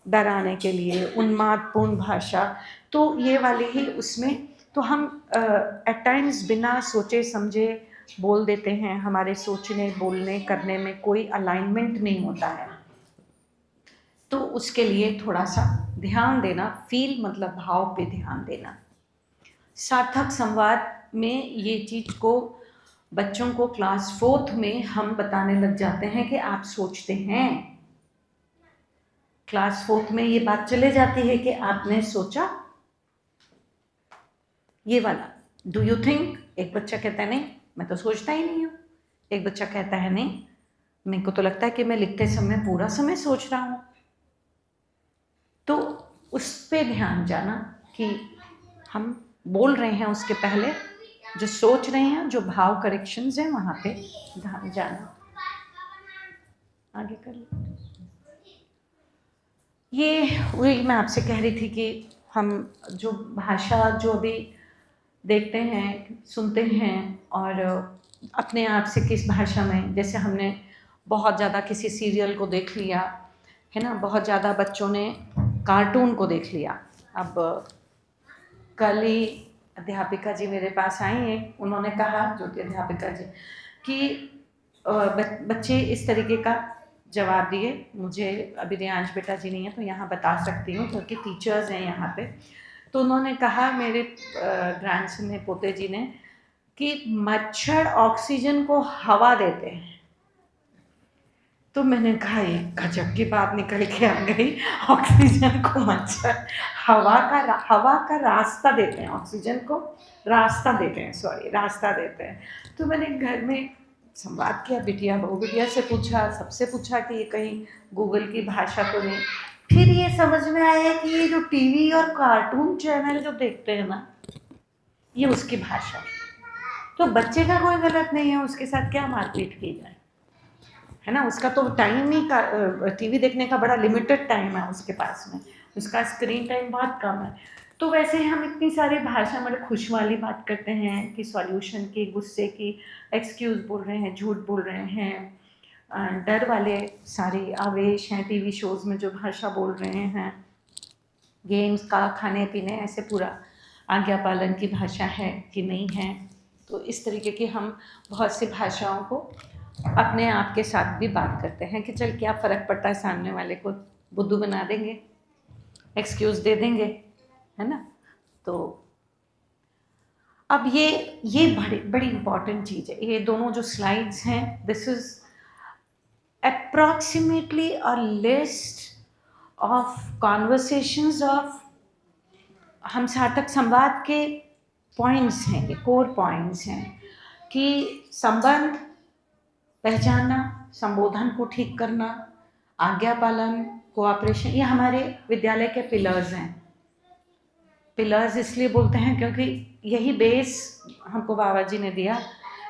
डराने के लिए, उन्मादपूर्ण भाषा। तो ये वाले ही उसमें तो हम एट टाइम्स बिना सोचे समझे बोल देते हैं, हमारे सोचने बोलने करने में कोई अलाइनमेंट नहीं होता है। तो उसके लिए थोड़ा सा ध्यान देना, फील मतलब भाव पे ध्यान देना। सार्थक संवाद में ये चीज़ को बच्चों को क्लास 4th में हम बताने लग जाते हैं कि आप सोचते हैं। क्लास 4th में ये बात चले जाती है कि आपने सोचा, ये वाला डू यू थिंक। एक बच्चा कहता है नहीं मैं तो सोचता ही नहीं हूँ, एक बच्चा कहता है नहीं मेरे को तो लगता है कि मैं लिखते समय पूरा समय सोच रहा हूँ। तो उस पे ध्यान जाना कि हम बोल रहे हैं उसके पहले जो सोच रहे हैं, जो भाव करेक्शंस हैं वहाँ पे ध्यान जाना। आगे कर लो। ये वही मैं आपसे कह रही थी कि हम जो भाषा जो अभी देखते हैं, सुनते हैं, और अपने आप से किस भाषा में, जैसे हमने बहुत ज़्यादा किसी सीरियल को देख लिया है ना, बहुत ज़्यादा बच्चों ने कार्टून को देख लिया। अब कल ही अध्यापिका जी मेरे पास आई हैं, उन्होंने कहा, ज्योति अध्यापिका जी, कि बच्चे इस तरीके का जवाब दिए। मुझे अभी रियांश बेटा जी नहीं है तो यहाँ बता सकती हूँ क्योंकि टीचर्स हैं यहाँ पे। तो उन्होंने कहा मेरे ग्रैंडसन ने, पोते जी ने, कि मच्छर ऑक्सीजन को हवा देते हैं। तो मैंने कहा ये गजब की बात निकल के आ गई, ऑक्सीजन को मच्छर हवा का रास्ता देते हैं, ऑक्सीजन को रास्ता देते हैं, रास्ता देते हैं। तो मैंने घर में संवाद किया, बिटिया बहू बिटिया से पूछा, सबसे पूछा कि ये कहीं गूगल की भाषा तो नहीं। फिर ये समझ में आया कि ये जो टीवी और कार्टून चैनल जो देखते हैं ना, ये उसकी भाषा है। तो बच्चे का कोई गलत नहीं है, उसके साथ क्या मारपीट की जाए, है ना। उसका तो टाइम ही का टीवी देखने का बड़ा लिमिटेड टाइम है उसके पास में, उसका स्क्रीन टाइम बहुत कम है। तो वैसे हम इतनी सारी भाषा, मतलब खुश वाली बात करते हैं कि सॉल्यूशन की, गुस्से की, एक्सक्यूज़ बोल रहे हैं, झूठ बोल रहे हैं, डर वाले सारे आवेश हैं, टीवी शोज़ में जो भाषा बोल रहे हैं, गेम्स का, खाने पीने, ऐसे पूरा आज्ञा पालन की भाषा है कि नहीं है। तो इस तरीके की हम बहुत सी भाषाओं को अपने आप के साथ भी बात करते हैं कि चल क्या फ़र्क पड़ता है, सामने वाले को बुद्धू बना देंगे, एक्सक्यूज़ दे देंगे, है ना। तो अब ये बड़ी इम्पॉर्टेंट चीज़ है। ये दोनों जो स्लाइड्स हैं, this is approximately a list of conversations of, हम सार्थक संवाद के पॉइंट्स हैं, ये कोर पॉइंट्स हैं कि संबंध पहचानना, संबोधन को ठीक करना, आज्ञा पालन, कोऑपरेशन, ये हमारे विद्यालय के पिलर्स हैं। पिलर्स इसलिए बोलते हैं क्योंकि यही बेस हमको बाबा जी ने दिया,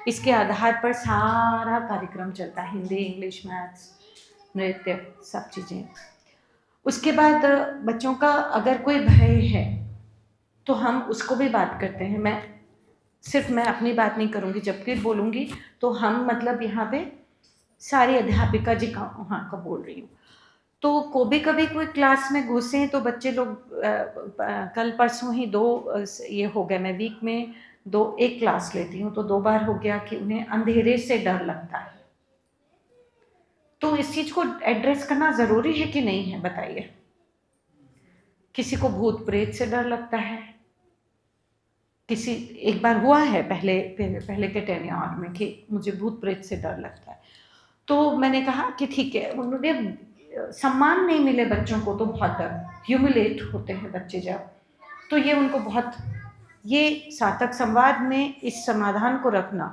इसके आधार पर सारा कार्यक्रम चलता है, हिंदी, इंग्लिश, मैथ्स, नृत्य, सब चीज़ें। उसके बाद बच्चों का अगर कोई भय है तो हम उसको भी बात करते हैं। मैं अपनी बात नहीं करूँगी, जब भी बोलूँगी तो हम मतलब यहाँ पे सारी अध्यापिका जी का वहाँ का बोल रही हूँ। तो कभी कोई क्लास में घुसे तो बच्चे लोग कल परसों ही 2 ये हो गए, मैं वीक में 1 क्लास लेती हूँ तो 2 बार हो गया कि उन्हें अंधेरे से डर लगता है। तो इस चीज़ को एड्रेस करना ज़रूरी है कि नहीं है, बताइए। किसी को भूत प्रेत से डर लगता है, एक बार हुआ है पहले के टेन्योर में कि मुझे भूत प्रेत से डर लगता है। तो मैंने कहा कि ठीक है, उन्होंने सम्मान नहीं मिले बच्चों को तो बहुत ह्यूमिलेट होते हैं बच्चे जब, तो ये उनको बहुत, ये सार्थक संवाद में इस समाधान को रखना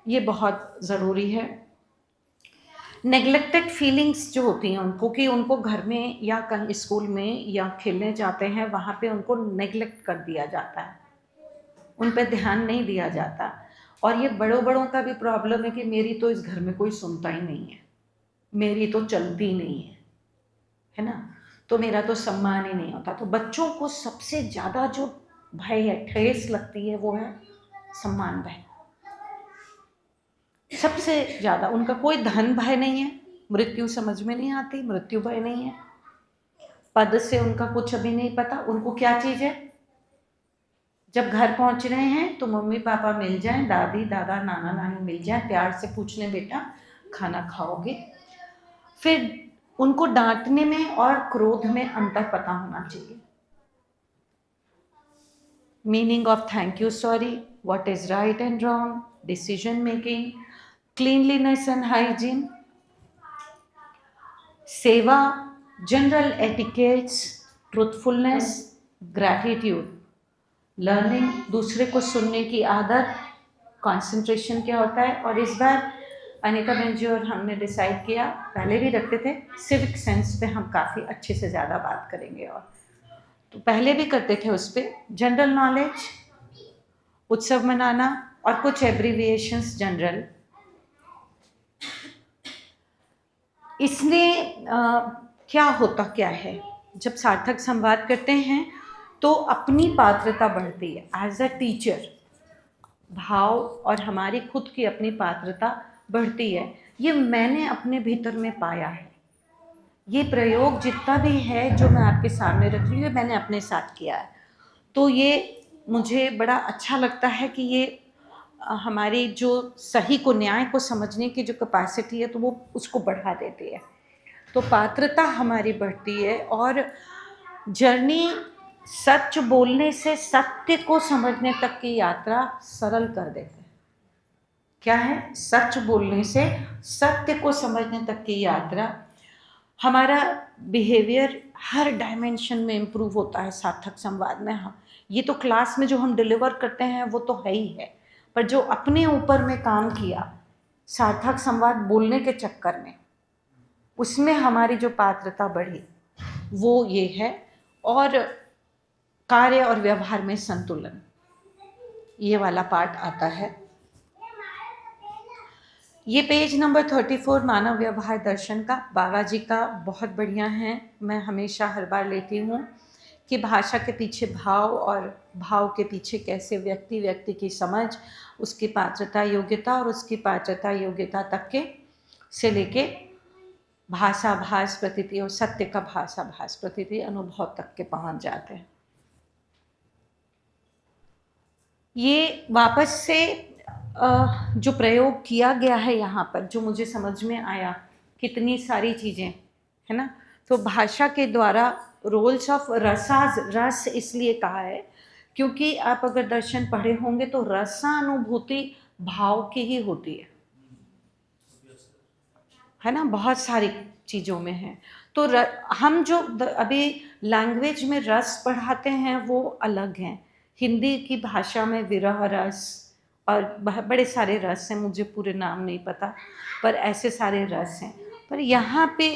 ये बहुत ज़रूरी है। नेग्लेक्टेड फीलिंग्स जो होती हैं उनको, कि उनको घर में या कहीं स्कूल में या खेलने जाते हैं वहाँ पे उनको नेग्लेक्ट कर दिया जाता है, उन पे ध्यान नहीं दिया जाता। और ये बड़ों का भी प्रॉब्लम है कि मेरी तो इस घर में कोई सुनता ही नहीं है, मेरी तो चलती नहीं है ना, तो मेरा तो सम्मान ही नहीं होता। तो बच्चों को सबसे ज़्यादा जो भय है, ठेस लगती है, वो है सम्मान भय। सबसे ज़्यादा उनका कोई धन भय नहीं है, मृत्यु समझ में नहीं आती, मृत्यु भय नहीं है, पद से उनका कुछ अभी नहीं पता। उनको क्या चीज़ है, जब घर पहुंच रहे हैं तो मम्मी पापा मिल जाएं, दादी दादा नाना नानी मिल जाएं, प्यार से पूछ लें बेटा खाना खाओगे। फिर उनको डांटने में और क्रोध में अंतर पता होना चाहिए। Meaning of thank you, sorry, what is right and wrong, decision making, cleanliness and hygiene, seva, general etiquettes, truthfulness, gratitude, learning, दूसरे को सुनने की आदत, कंसंट्रेशन क्या होता है। और इस बार अनीता बहन जी और हमने डिसाइड किया, पहले भी रखते थे, सिविक सेंस पे हम काफ़ी अच्छे से ज़्यादा बात करेंगे। और तो पहले भी करते थे उस पर, जनरल नॉलेज, उत्सव मनाना और कुछ एब्रीविएशंस जनरल। इसमें क्या होता क्या है, जब सार्थक संवाद करते हैं तो अपनी पात्रता बढ़ती है एज अ टीचर, भाव और हमारी खुद की अपनी पात्रता बढ़ती है। ये मैंने अपने भीतर में पाया है। ये प्रयोग जितना भी है जो मैं आपके सामने रख रही हूँ, मैंने अपने साथ किया है। तो ये मुझे बड़ा अच्छा लगता है कि ये हमारी जो सही को, न्याय को समझने की जो कैपेसिटी है, तो वो उसको बढ़ा देती है। तो पात्रता हमारी बढ़ती है और जर्नी सच बोलने से सत्य को समझने तक की यात्रा सरल कर देते हैं। क्या है, सच बोलने से सत्य को समझने तक की यात्रा। हमारा बिहेवियर हर डायमेंशन में इम्प्रूव होता है सार्थक संवाद में। हम ये तो क्लास में जो हम डिलीवर करते हैं वो तो है ही है, पर जो अपने ऊपर में काम किया सार्थक संवाद बोलने के चक्कर में, उसमें हमारी जो पात्रता बढ़ी वो ये है। और कार्य और व्यवहार में संतुलन, ये वाला पार्ट आता है। ये पेज नंबर 34 मानव व्यवहार दर्शन का, बाबा जी का बहुत बढ़िया है। मैं हमेशा हर बार लेती हूँ कि भाषा के पीछे भाव और भाव के पीछे कैसे व्यक्ति की समझ, उसकी पात्रता योग्यता और उसकी पात्रता योग्यता तक के से लेके भाषा भास प्रतीति और सत्य का भाषा भास प्रतीति अनुभव तक के पहुँच जाते हैं। ये वापस से जो प्रयोग किया गया है यहाँ पर, जो मुझे समझ में आया, कितनी सारी चीज़ें है ना। तो भाषा के द्वारा रोल्स ऑफ रसाज, रस इसलिए कहा है क्योंकि आप अगर दर्शन पढ़े होंगे तो रसानुभूति भाव की ही होती है ना, बहुत सारी चीज़ों में है। तो हम जो अभी लैंग्वेज में रस पढ़ाते हैं वो अलग हैं। हिंदी की भाषा में विरह रस और बड़े सारे रस हैं, मुझे पूरे नाम नहीं पता, पर ऐसे सारे रस हैं। पर यहाँ पे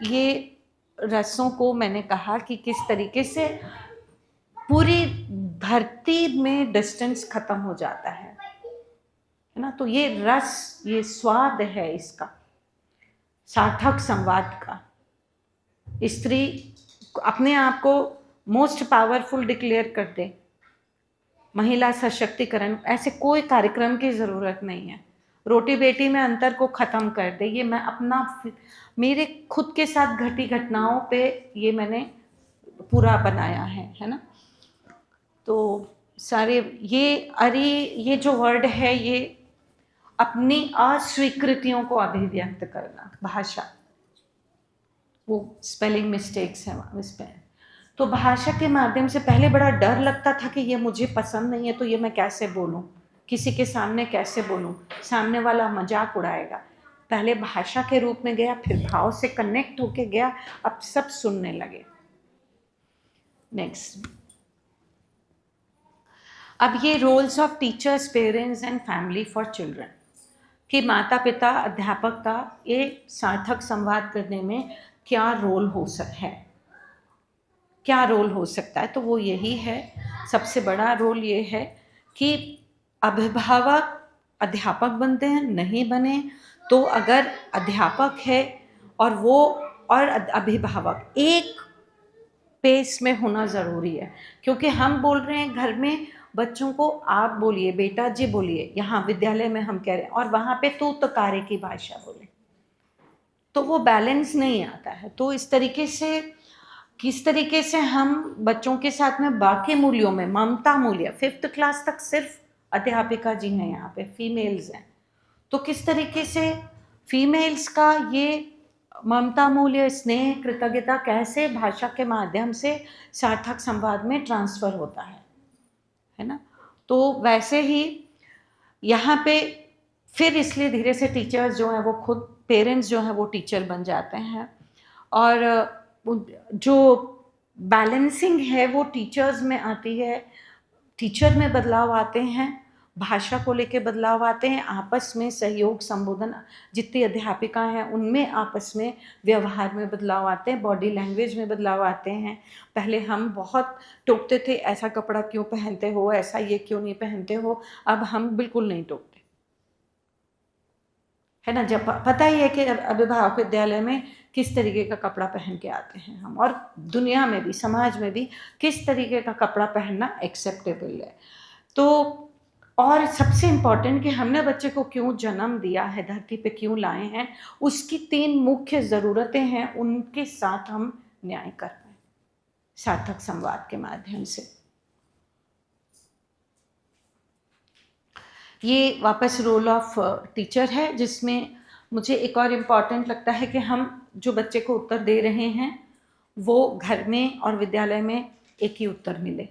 ये रसों को मैंने कहा कि किस तरीके से पूरी धरती में डिस्टेंस खत्म हो जाता है ना। तो ये रस, ये स्वाद है इसका, सार्थक संवाद का। स्त्री अपने आप को मोस्ट पावरफुल डिक्लेयर कर दे, महिला सशक्तिकरण, ऐसे कोई कार्यक्रम की ज़रूरत नहीं है। रोटी बेटी में अंतर को ख़त्म कर दे, ये मैं अपना, मेरे खुद के साथ घटी घटनाओं पे ये मैंने पूरा बनाया है ना। तो सारे ये जो वर्ड है, ये अपनी अस्वीकृतियों को अभिव्यक्त करना, भाषा, वो स्पेलिंग मिस्टेक्स हैं इस पर। तो भाषा के माध्यम से पहले बड़ा डर लगता था कि ये मुझे पसंद नहीं है तो ये मैं कैसे बोलूं, किसी के सामने कैसे बोलूं, सामने वाला मजाक उड़ाएगा। पहले भाषा के रूप में गया, फिर भाव से कनेक्ट होके गया, अब सब सुनने लगे। नेक्स्ट, अब ये roles of teachers, parents and family for children, कि माता पिता अध्यापक का ये सार्थक संवाद करने में क्या रोल हो सकता है, क्या रोल हो सकता है। तो वो यही है, सबसे बड़ा रोल ये है कि अभिभावक अध्यापक बनते हैं, नहीं बने तो अगर अध्यापक है और वो और अभिभावक एक पेस में होना ज़रूरी है, क्योंकि हम बोल रहे हैं घर में बच्चों को आप बोलिए, बेटा जी बोलिए, यहाँ विद्यालय में हम कह रहे हैं, और वहाँ पे तू तकारे की भाषा बोले, तो वो बैलेंस नहीं आता है। तो इस तरीके से किस तरीके से हम बच्चों के साथ में बाकी मूल्यों में, ममता मूल्य, 5th क्लास तक सिर्फ अध्यापिका जी हैं, यहाँ पे फीमेल्स हैं, तो किस तरीके से फीमेल्स का ये ममता मूल्य, स्नेह, कृतज्ञता कैसे भाषा के माध्यम से सार्थक संवाद में ट्रांसफ़र होता है ना। तो वैसे ही यहाँ पे फिर इसलिए धीरे से टीचर्स जो हैं वो खुद, पेरेंट्स जो हैं वो टीचर बन जाते हैं, और जो बैलेंसिंग है वो टीचर्स में आती है, टीचर में बदलाव आते हैं, भाषा को लेके बदलाव आते हैं, आपस में सहयोग संबोधन, जितनी अध्यापिका हैं उनमें आपस में व्यवहार में बदलाव आते हैं, बॉडी लैंग्वेज में बदलाव आते हैं। पहले हम बहुत टोकते थे, ऐसा कपड़ा क्यों पहनते हो, ऐसा ये क्यों नहीं पहनते हो, अब हम बिल्कुल नहीं टोकते, है ना। जब पता ही है कि अभिभावक विद्यालय में किस तरीके का कपड़ा पहन के आते हैं हम, और दुनिया में भी, समाज में भी किस तरीके का कपड़ा पहनना एक्सेप्टेबल है। तो और सबसे इम्पॉर्टेंट कि हमने बच्चे को क्यों जन्म दिया है, धरती पे क्यों लाए हैं, उसकी 3 मुख्य ज़रूरतें हैं, उनके साथ हम न्याय कर पाए सार्थक संवाद के माध्यम से। ये वापस रोल ऑफ टीचर है, जिसमें मुझे एक और इम्पॉर्टेंट लगता है कि हम जो बच्चे को उत्तर दे रहे हैं वो घर में और विद्यालय में एक ही उत्तर मिले,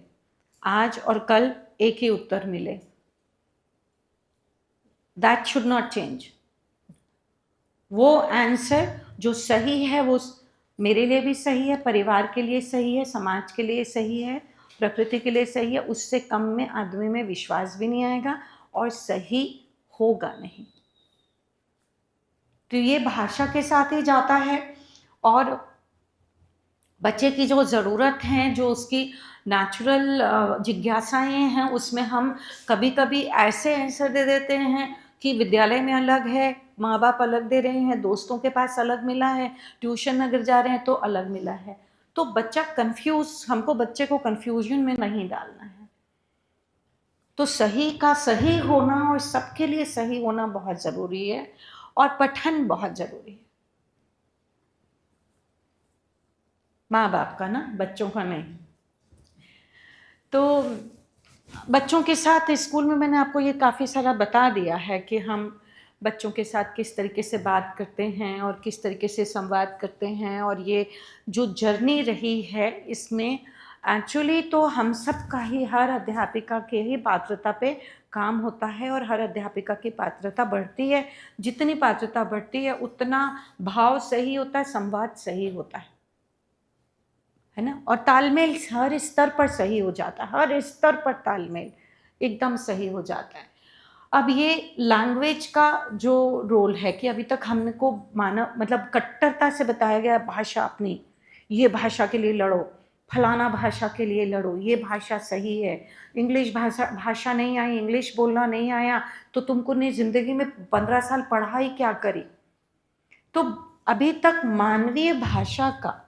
आज और कल एक ही उत्तर मिले, दैट शुड नॉट चेंज। वो आंसर जो सही है वो मेरे लिए भी सही है, परिवार के लिए सही है, समाज के लिए सही है, प्रकृति के लिए सही है, उससे कम में आदमी में विश्वास भी नहीं आएगा और सही होगा नहीं। तो ये भाषा के साथ ही जाता है, और बच्चे की जो ज़रूरत हैं, जो उसकी नेचुरल जिज्ञासाएं हैं, उसमें हम कभी कभी ऐसे आंसर दे देते हैं कि विद्यालय में अलग है, माँ बाप अलग दे रहे हैं, दोस्तों के पास अलग मिला है, ट्यूशन अगर जा रहे हैं तो अलग मिला है, तो बच्चा कंफ्यूज, हमको बच्चे को कंफ्यूजन में नहीं डालना है। तो सही का सही होना और सबके लिए सही होना बहुत ज़रूरी है, और पठन बहुत ज़रूरी है, माँ बाप का ना, बच्चों का नहीं। तो बच्चों के साथ स्कूल में मैंने आपको ये काफ़ी सारा बता दिया है कि हम बच्चों के साथ किस तरीके से बात करते हैं और किस तरीके से संवाद करते हैं, और ये जो जर्नी रही है इसमें एक्चुअली तो हम सब का ही, हर अध्यापिका के ही पात्रता पे काम होता है, और हर अध्यापिका की पात्रता बढ़ती है, जितनी पात्रता बढ़ती है उतना भाव सही होता है, संवाद सही होता है ना, और तालमेल हर स्तर पर सही हो जाता है, हर स्तर पर तालमेल एकदम सही हो जाता है। अब ये लैंग्वेज का जो रोल है कि अभी तक हमको मानव मतलब कट्टरता से बताया गया, भाषा अपनी, ये भाषा के लिए लड़ो, फलाना भाषा के लिए लड़ो, ये भाषा सही है, इंग्लिश भाषा नहीं आई, इंग्लिश बोलना नहीं आया तो तुमको ने ज़िंदगी में 15 साल पढ़ाई क्या करी। तो अभी तक मानवीय भाषा का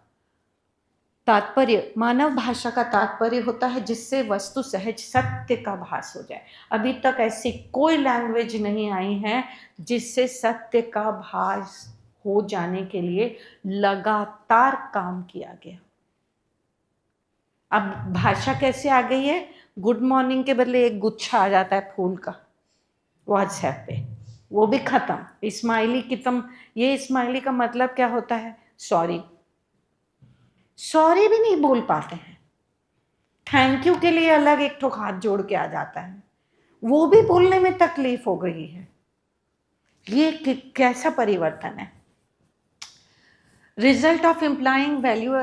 तात्पर्य, मानव भाषा का तात्पर्य होता है जिससे वस्तु सहज सत्य का भास हो जाए। अभी तक ऐसी कोई लैंग्वेज नहीं आई है जिससे सत्य का भास हो जाने के लिए लगातार काम किया गया। अब भाषा कैसे आ गई है, गुड मॉर्निंग के बदले एक गुच्छा आ जाता है फूल का व्हाट्सएप पे, वो भी खत्म। स्माइली की तुम, ये स्माइली का मतलब क्या होता है, सॉरी, सॉरी भी नहीं बोल पाते हैं। थैंक यू के लिए अलग एक ठो हाथ जोड़ के आ जाता है, वो भी बोलने में तकलीफ हो गई है। ये कैसा परिवर्तन है। Result of implying value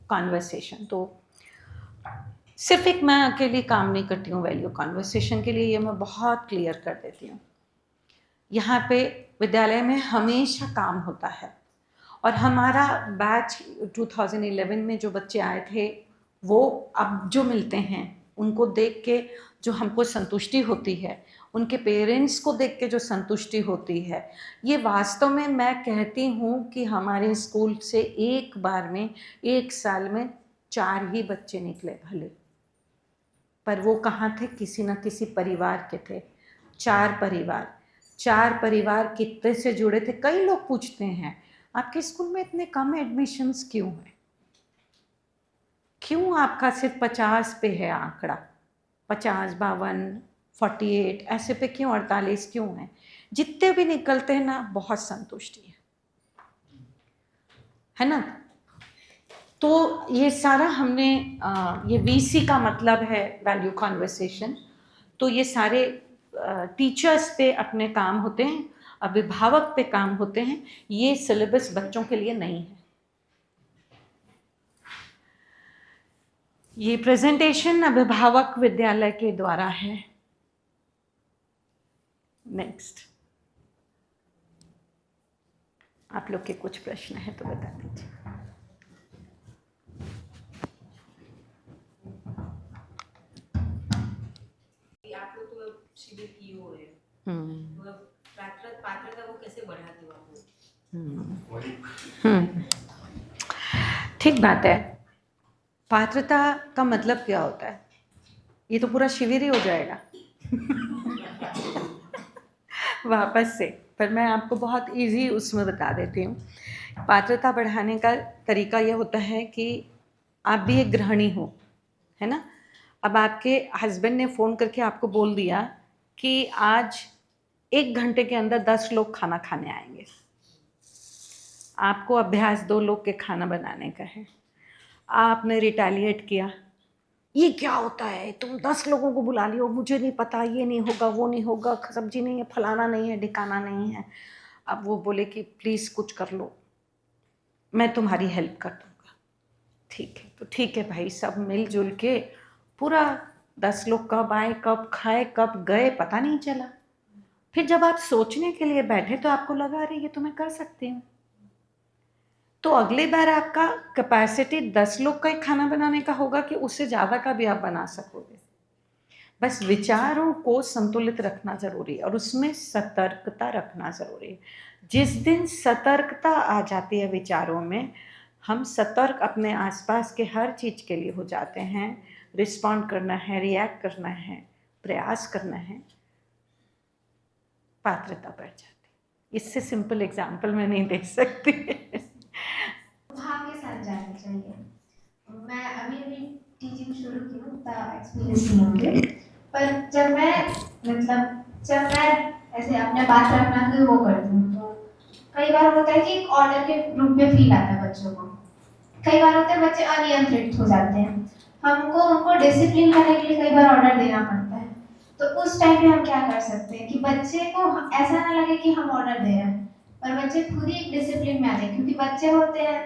conversation, तो सिर्फ एक मैं अकेली काम नहीं करती हूँ वैल्यू कॉन्वर्सेशन के लिए, ये मैं बहुत क्लियर कर देती हूँ। यहाँ पे विद्यालय में हमेशा काम होता है, और हमारा बैच 2011 में जो बच्चे आए थे वो अब जो मिलते हैं उनको देख के जो हमको संतुष्टि होती है, उनके पेरेंट्स को देख के जो संतुष्टि होती है, ये वास्तव में मैं कहती हूँ कि हमारे स्कूल से एक बार में, एक साल में 4 ही बच्चे निकले भले, पर वो कहाँ थे, किसी न किसी परिवार के थे। 4 परिवार कितने से जुड़े थे। कई लोग पूछते हैं आपके स्कूल में इतने कम एडमिशन्स क्यों हैं, क्यों आपका सिर्फ 50 पे है आंकड़ा, 50, 52, 48 ऐसे पे क्यों, 48 क्यों है। जितने भी निकलते हैं ना, बहुत संतुष्टि है ना। तो ये सारा हमने ये VC का मतलब है वैल्यू कॉन्वर्सेशन, तो ये सारे टीचर्स पे अपने काम होते हैं, अभिभावक पे काम होते हैं, ये सिलेबस बच्चों के लिए नहीं है। ये प्रेजेंटेशन अभिभावक विद्यालय के द्वारा है। नेक्स्ट, आप लोग के कुछ प्रश्न हैं तो बता दीजिए। आप लोग तो शिविर किए हुए हैं, तो पात्रता वो कैसे बढ़ाते हो आप लोग? ठीक बात है। पात्रता का मतलब क्या होता है, ये तो पूरा शिविर ही हो जाएगा वापस से, पर मैं आपको बहुत इजी उसमें बता देती हूँ। पात्रता बढ़ाने का तरीका यह होता है कि आप भी एक गृहिणी हो, है ना। अब आपके हस्बैंड ने फ़ोन करके आपको बोल दिया कि आज 1 घंटे के अंदर 10 लोग खाना खाने आएंगे, आपको अभ्यास 2 लोग के खाना बनाने का है। आपने रिटेलिएट किया, ये क्या होता है, तुम 10 लोगों को बुला लियो, मुझे नहीं पता, ये नहीं होगा, वो नहीं होगा, सब्जी नहीं है, फलाना नहीं है, ढिकाना नहीं है। अब वो बोले कि प्लीज़ कुछ कर लो, मैं तुम्हारी हेल्प कर दूँगा। ठीक है, तो ठीक है भाई, सब मिलजुल के पूरा 10 लोग कब आए, कब खाए, कब गए, पता नहीं चला। फिर जब आप सोचने के लिए बैठे तो आपको लगा अरे ये तो मैं कर सकती हूँ, तो अगली बार आपका कैपेसिटी 10 लोग का ही खाना बनाने का होगा कि उससे ज़्यादा का भी आप बना सकोगे। बस विचारों को संतुलित रखना ज़रूरी है और उसमें सतर्कता रखना ज़रूरी है। जिस दिन सतर्कता आ जाती है विचारों में, हम सतर्क अपने आसपास के हर चीज़ के लिए हो जाते हैं। रिस्पॉन्ड करना है, रिएक्ट करना है, प्रयास करना है, पात्रता बढ़ जाती। इससे सिंपल एग्जाम्पल मैं नहीं दे सकती भाव के साथ जाना चाहिए। मैं अभी टीचिंग शुरू की हूँ, एक्सपीरियंस नहीं होंगे, पर जब मैं ऐसे अपने बात रखना कि वो करती हूँ, तो कई बार होता है कि एक ऑर्डर के रूप में फील आता है बच्चों को। कई बार होता है बच्चे अनियंत्रित हो जाते हैं, हमको उनको डिसिप्लिन करने के लिए कई बार ऑर्डर देना पड़ता है। तो उस टाइम पे हम क्या कर सकते हैं कि बच्चे को ऐसा ना लगे कि हम ऑर्डर दे रहे हैं, पर बच्चे खुद ही डिसिप्लिन में आ जाए, क्योंकि बच्चे होते हैं,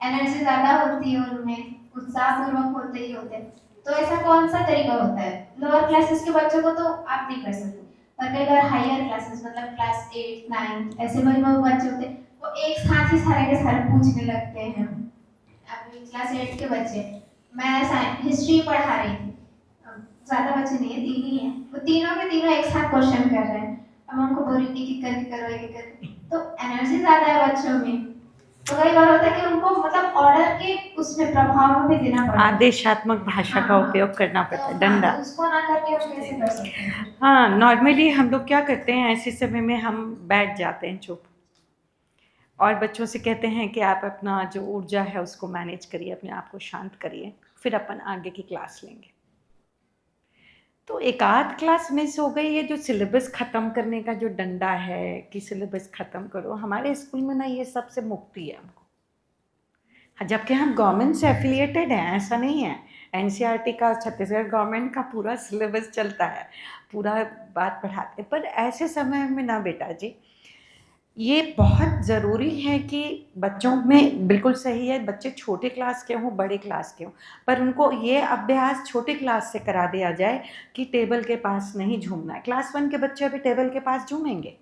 एनर्जी ज़्यादा होती है उनमें, उत्साहपूर्वक होते ही होते हैं। तो ऐसा कौन सा तरीका होता है, लोअर क्लासेस के बच्चों को तो आप नहीं कर सकते, पर कई बार हायर क्लासेस मतलब क्लास 8, 9 ऐसे में बच्चे होते हैं, वो एक साथ ही सारे के सारे पूछने लगते हैं। अभी क्लास 8 के बच्चे, मैं हिस्ट्री पढ़ा रही थी, ज़्यादा बच्चे नहीं है, 3 ही हैं, वो तीनों के तीनों एक साथ क्वेश्चन कर रहे हैं। अब उनको बोल रही कि करके करो, एक करके, तो एनर्जी ज़्यादा है बच्चों में। तो कई बार होता है कि उनको मतलब ऑर्डर के उसमें प्रभाव में भी देना पड़ता है, आदेशात्मक भाषा का उपयोग करना पड़ता है, डंडा। उसको ना करके हम कैसे कर सकते हैं? हाँ, नॉर्मली हम लोग क्या करते हैं, ऐसे समय में हम बैठ जाते हैं चुप और बच्चों से कहते हैं कि आप अपना जो ऊर्जा है उसको मैनेज करिए, अपने आप को शांत करिए, फिर अपन आगे की क्लास लेंगे। तो एक आध क्लास मिस हो गई, ये जो सिलेबस ख़त्म करने का जो डंडा है कि सिलेबस ख़त्म करो, हमारे स्कूल में ना ये सबसे मुक्ति है। हमको जबकि हम गवर्नमेंट से एफिलिएटेड हैं, ऐसा नहीं है। एनसीईआरटी का, छत्तीसगढ़ गवर्नमेंट का पूरा सिलेबस चलता है, पूरा बात पढ़ाते हैं। पर ऐसे समय में ना बेटा जी, ये बहुत ज़रूरी है कि बच्चों में, बिल्कुल सही है, बच्चे छोटे क्लास के हों बड़े क्लास के हों, पर उनको ये अभ्यास छोटे क्लास से करा दिया जाए कि टेबल के पास नहीं झूमना है। क्लास 1 के बच्चे अभी टेबल के पास झूमेंगे,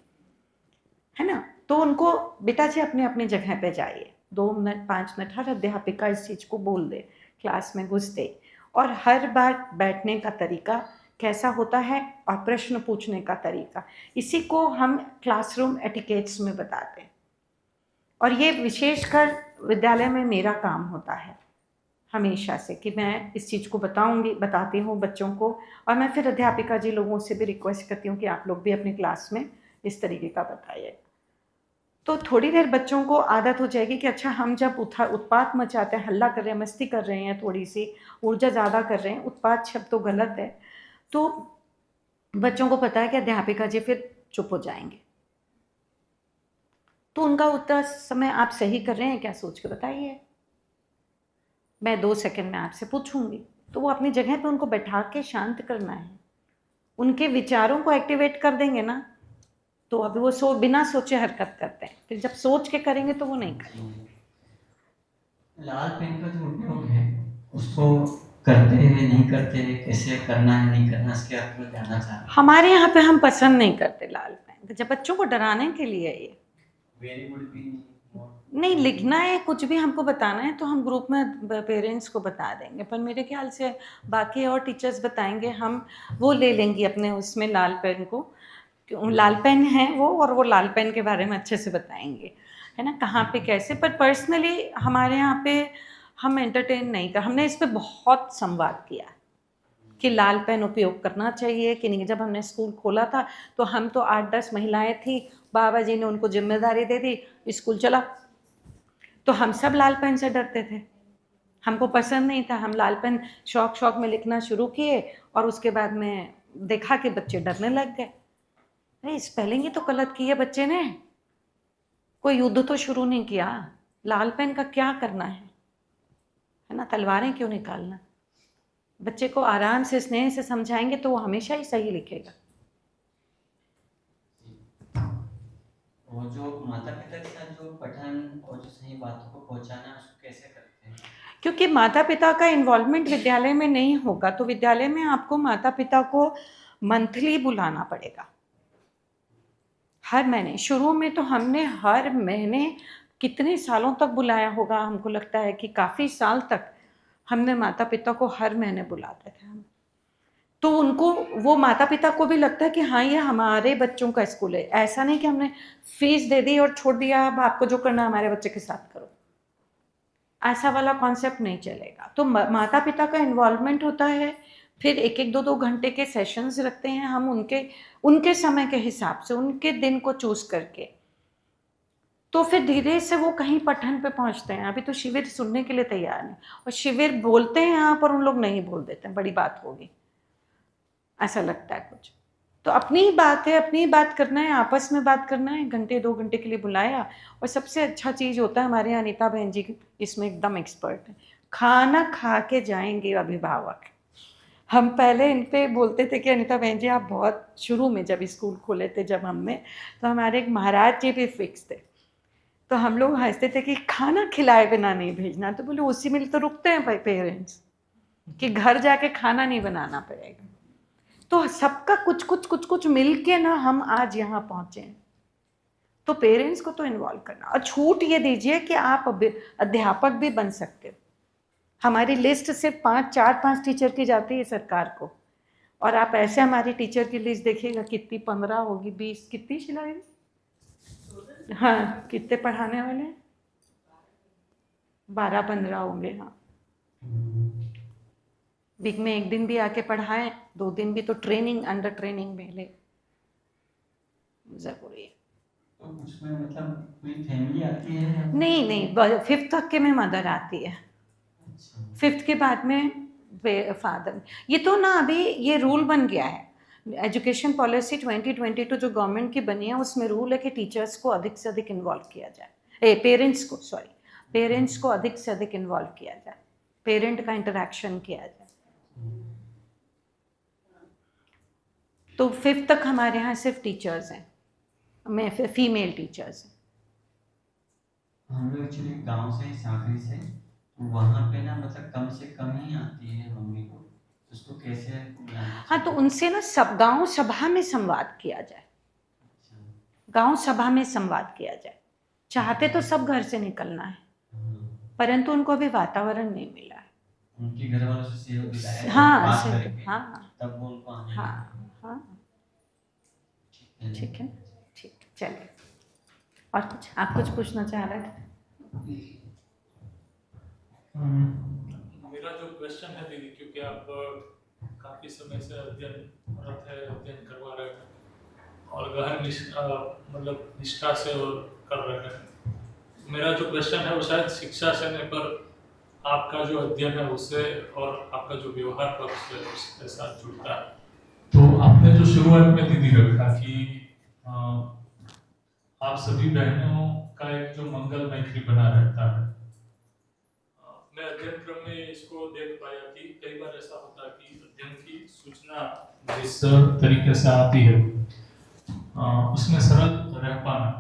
है ना? तो उनको बेटा जी अपने अपनी जगह पे जाइए, 2 मिनट 5 मिनट हर अध्यापिका इस चीज़ को बोल दे क्लास में घुसते। और हर बार बैठने का तरीका कैसा होता है और प्रश्न पूछने का तरीका, इसी को हम क्लासरूम एटिकेट्स में बताते हैं। और ये विशेषकर विद्यालय में मेरा काम होता है हमेशा से कि मैं इस चीज़ को बताती हूँ बच्चों को। और मैं फिर अध्यापिका जी लोगों से भी रिक्वेस्ट करती हूँ कि आप लोग भी अपनी क्लास में इस तरीके का बताइए। तो थोड़ी देर बच्चों को आदत हो जाएगी कि अच्छा, हम जब उत्पात मचाते हैं, हल्ला कर रहे हैं, मस्ती कर रहे हैं, थोड़ी सी ऊर्जा ज़्यादा कर रहे हैं, उत्पात शब्द तो गलत है, तो बच्चों को पता है कि अध्यापिका जी फिर चुप हो जाएंगे। तो उनका उत्तर समय आप सही कर रहे हैं क्या, सोच के बताइए। मैं 2 सेकंड में आपसे पूछूंगी, तो वो अपनी जगह पे उनको बैठा के शांत करना है। उनके विचारों को एक्टिवेट कर देंगे ना, तो अभी वो बिना सोचे हरकत करते हैं, फिर जब सोच के करेंगे तो वो नहीं करेंगे। लाल पेन का जो उपयोग है उसको करते हैं नहीं करते, कैसे करना है नहीं करना, इसके आप लोग जानना चाह रहे हैं। हमारे यहाँ पे हम पसंद नहीं करते लाल पेन, जब बच्चों को डराने के लिए ये वेरी गुड भी नहीं लिखना है, कुछ भी हमको बताना है तो हम ग्रुप में पेरेंट्स को बता देंगे, पर मेरे ख्याल से बाकी और टीचर्स बताएंगे, हम वो ले लेंगी अपने उसमें लाल पेन को, लाल पेन है वो, और वो लाल पेन के बारे में अच्छे से बताएंगे, है ना, कहाँ पे कैसे। पर पर्सनली हमारे यहाँ पे हम एंटरटेन नहीं कर, हमने इस पे बहुत संवाद किया कि लाल पेन उपयोग करना चाहिए कि नहीं। जब हमने स्कूल खोला था तो हम तो 8-10 महिलाएं थी, बाबा जी ने उनको जिम्मेदारी दे दी, स्कूल चला, तो हम सब लाल पेन से डरते थे, हमको पसंद नहीं था। हम लाल पेन शौक में लिखना शुरू किए और उसके बाद में देखा कि बच्चे डरने लग गए। अरे स्पेलिंग ही तो गलत की है बच्चे ने, कोई युद्ध तो शुरू नहीं किया, लाल पेन का क्या करना है ना, तलवारें क्यों निकालना। बच्चे को आराम से स्नेह से समझाएंगे तो वो हमेशा ही सही लिखेगा। और जो माता पिता के साथ जो पठन और जो सही बातों को पहुंचाना, उसको कैसे करते हैं? क्योंकि माता पिता का इन्वॉल्वमेंट विद्यालय में नहीं होगा, तो विद्यालय में आपको माता पिता को मंथली बुलाना पड़ेगा, हर महीने। शुरू में तो हमने हर महीने कितने सालों तक बुलाया होगा, हमको लगता है कि काफ़ी साल तक हमने माता पिता को हर महीने बुलाते थे हम। तो उनको, वो माता पिता को भी लगता है कि हाँ ये हमारे बच्चों का स्कूल है, ऐसा नहीं कि हमने फीस दे दी और छोड़ दिया, अब आपको जो करना हमारे बच्चे के साथ करो, ऐसा वाला कॉन्सेप्ट नहीं चलेगा। तो माता पिता का इन्वॉल्वमेंट होता है, फिर 1-1, 2-2 घंटे के सेशंस रखते हैं हम उनके समय के हिसाब से, उनके दिन को चूज करके, तो फिर धीरे से वो कहीं पठन पे पहुंचते हैं। अभी तो शिविर सुनने के लिए तैयार नहीं, और शिविर बोलते हैं यहाँ पर, उन लोग नहीं बोल देते हैं, बड़ी बात होगी, ऐसा लगता है कुछ। तो अपनी ही बात है, अपनी ही बात करना है, आपस में बात करना है, 1-2 घंटे के लिए बुलाया। और सबसे अच्छा चीज़ होता है, हमारे यहाँ अनीता बहन जी इसमें एकदम एक्सपर्ट है, खाना खा के जाएंगे अभिभावक। हम पहले इन पे बोलते थे कि अनीता बहन जी आप बहुत, शुरू में जब स्कूल खोले थे जब हमने, तो हमारे एक महाराज जी भी फिक्स थे, तो हम लोग हंसते थे कि खाना खिलाए बिना नहीं भेजना। तो बोले उसी में तो रुकते हैं भाई पेरेंट्स, कि घर जाके खाना नहीं बनाना पड़ेगा। तो सबका कुछ मिल के ना हम आज यहाँ पहुँचे हैं। तो पेरेंट्स को तो इन्वॉल्व करना, और छूट ये दीजिए कि आप अध्यापक भी बन सकते हो। हमारी लिस्ट सिर्फ 4-5 टीचर की जाती है सरकार को, और आप ऐसे हमारी टीचर की लिस्ट देखिएगा कितनी, 15 होगी, 20, कितनी शिलाई, हाँ कितने पढ़ाने वाले, 12-15 होंगे। हाँ, वीक में 1 दिन भी आके पढ़ाएं, 2 दिन भी तो ट्रेनिंग, अंडर ट्रेनिंग में ले, जरूरी है। तो उसमें मतलब कोई फैमिली आती है? नहीं, 5th तक के में मदर आती है, 5th के बाद में फादर। ये तो ना अभी ये रूल बन गया है, एजुकेशन पॉलिसी 2022 जो गवर्नमेंट की बनी है, उसमें रूल है कि टीचर्स को अधिक से अधिक इन्वॉल्व किया जाए, पेरेंट्स को, सॉरी, पेरेंट्स को अधिक से अधिक इन्वॉल्व किया जाए, पेरेंट का इंटरेक्शन किया जाए। तो 5th तक हमारे यहाँ सिर्फ टीचर्स हैं, मैं फीमेल टीचर्स हैं। हम लोग एक्चुअली गांव से, सांकरी से, वहाँ पे ना मतलब कम से कम ही आती है मम्मी को, उसको कैसे हाँ, तो उनसे ना सब गांव सभा में संवाद किया जाए, गांव सभा में संवाद किया जाए। चाहते तो सब घर से निकलना है, परंतु उनको अभी वातावरण नहीं मिला है। उनके घर वालों से सहयोग दिलाया, हाँ, बात से करके, हाँ तब वो उनको आने हाँ हाँ, देंगे। ठीक है, ठीक, चलिए। और कुछ आप कुछ पूछना चाह रहे थे? मेरा जो क्वेश्चन है दीदी, क्योंकि आप काफ़ी समय से अध्ययन करवा रहे हैं और गहन मतलब निष्ठा से और कर रहे हैं, मेरा जो क्वेश्चन है वो शायद शिक्षा से नहीं, पर आपका जो अध्ययन है उससे और आपका जो व्यवहार है उसके साथ जुड़ता है। तो आपने जो शुरुआत में दीदी रखा कि आप सभी बहनों का एक जो मंगलमय ट्री बना रहता है, मैं अध्ययन क्रम में इसको देख पाया कि कई बार ऐसा होता है कि अध्ययन की सूचना जिस तरीके से आती है उसमें सरल रह पाना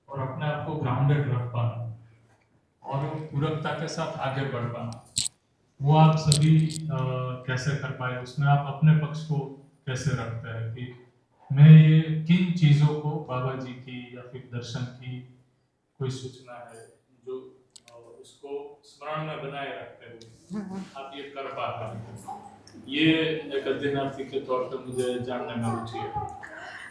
और अपने आप को ग्राउंडेड रख पाना और पूरकता के साथ आगे बढ़ पाना, वो आप सभी कैसे कर पाए? उसमें आप अपने पक्ष को कैसे रखते हैं कि मैं ये किन चीज़ों को बाबा जी की या फिर दर्शन की कोई सूचना है जो उसको स्मरण में बनाए रखते हुए आप ये कर पा रहे हैं? ये एक अध्ययनार्थी के तौर पर मुझे जानने में रुचि है।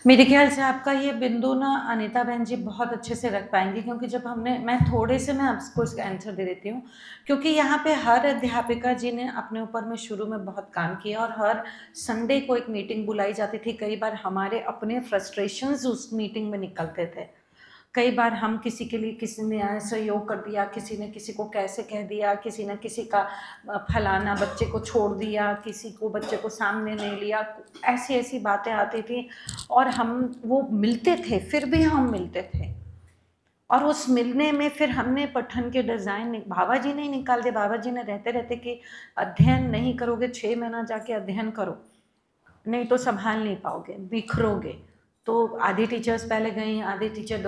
मेरे ख्याल से आपका ये बिंदु ना अनीता बहन जी बहुत अच्छे से रख पाएंगी, क्योंकि जब मैं थोड़े से मैं आपको इसका आंसर दे देती हूँ, क्योंकि यहाँ पे हर अध्यापिका जी ने अपने ऊपर में शुरू में बहुत काम किया और हर संडे को एक मीटिंग बुलाई जाती थी। कई बार हमारे अपने फ्रस्ट्रेशंस उस मीटिंग में निकलते थे, कई बार हम किसी के लिए किसी ने सहयोग कर दिया, किसी ने किसी को कैसे कह दिया, किसी ने किसी का फलाना बच्चे को छोड़ दिया, किसी को बच्चे को सामने नहीं लिया, ऐसी ऐसी बातें आती थी और हम वो मिलते थे, फिर भी हम मिलते थे और उस मिलने में फिर हमने पठन के डिज़ाइन बाबा जी ने निकाल दिए। बाबा जी ने रहते रहते कि अध्ययन नहीं करोगे 6 महीना जाके अध्ययन करो, नहीं तो संभाल नहीं पाओगे, बिखरोगे। तो आधी टीचर्स पहले गई, आधी टीचर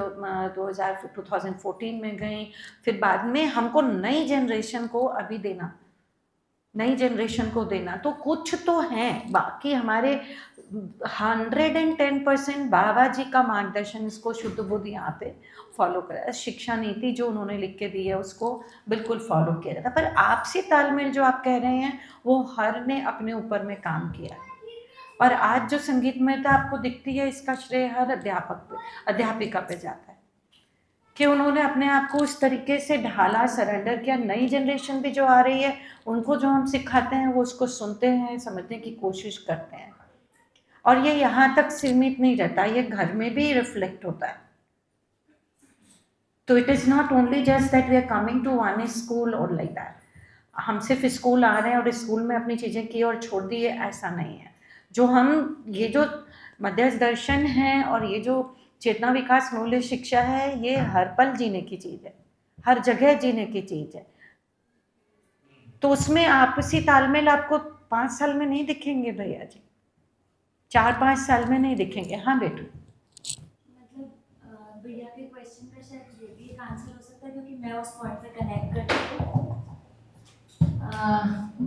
2014 में गई, फिर बाद में हमको नई जनरेशन को अभी देना, नई जनरेशन को देना। तो कुछ तो हैं, बाकी हमारे 110% बाबा जी का मार्गदर्शन, इसको शुद्ध बुद्ध यहाँ पे फॉलो करा, शिक्षा नीति जो उन्होंने लिख के दी है उसको बिल्कुल फॉलो किया जाता। पर आपसी तालमेल जो आप कह रहे हैं वो हर ने अपने ऊपर में काम किया है और आज जो संगीतमयता आपको दिखती है इसका श्रेय हर अध्यापिका पे जाता है कि उन्होंने अपने आप को उस तरीके से ढाला, सरेंडर किया। नई जनरेशन भी जो आ रही है उनको जो हम सिखाते हैं वो उसको सुनते हैं, समझने की कोशिश करते हैं और ये यहाँ तक सीमित नहीं रहता, ये घर में भी रिफ्लेक्ट होता है। तो it is not only just that we are coming to one school और लाइक दैट, हम सिर्फ स्कूल आ रहे हैं और स्कूल में अपनी चीज़ें की और छोड़ दी है, ऐसा नहीं है। जो हम ये जो मध्यस्थ दर्शन है और ये जो चेतना विकास मूल्य शिक्षा है, ये हर पल जीने की चीज़ है, हर जगह जीने की चीज़ है। तो उसमें आपसी तालमेल आपको 5 साल में नहीं दिखेंगे भैया जी, 4-5 साल में नहीं दिखेंगे। हाँ बेटू, मतलब भैया के क्वेश्चन का शायद ये भी एक आंसर हो सकता है, क्योंकि मैं उस पॉइंट पे कनेक्ट करती हूँ।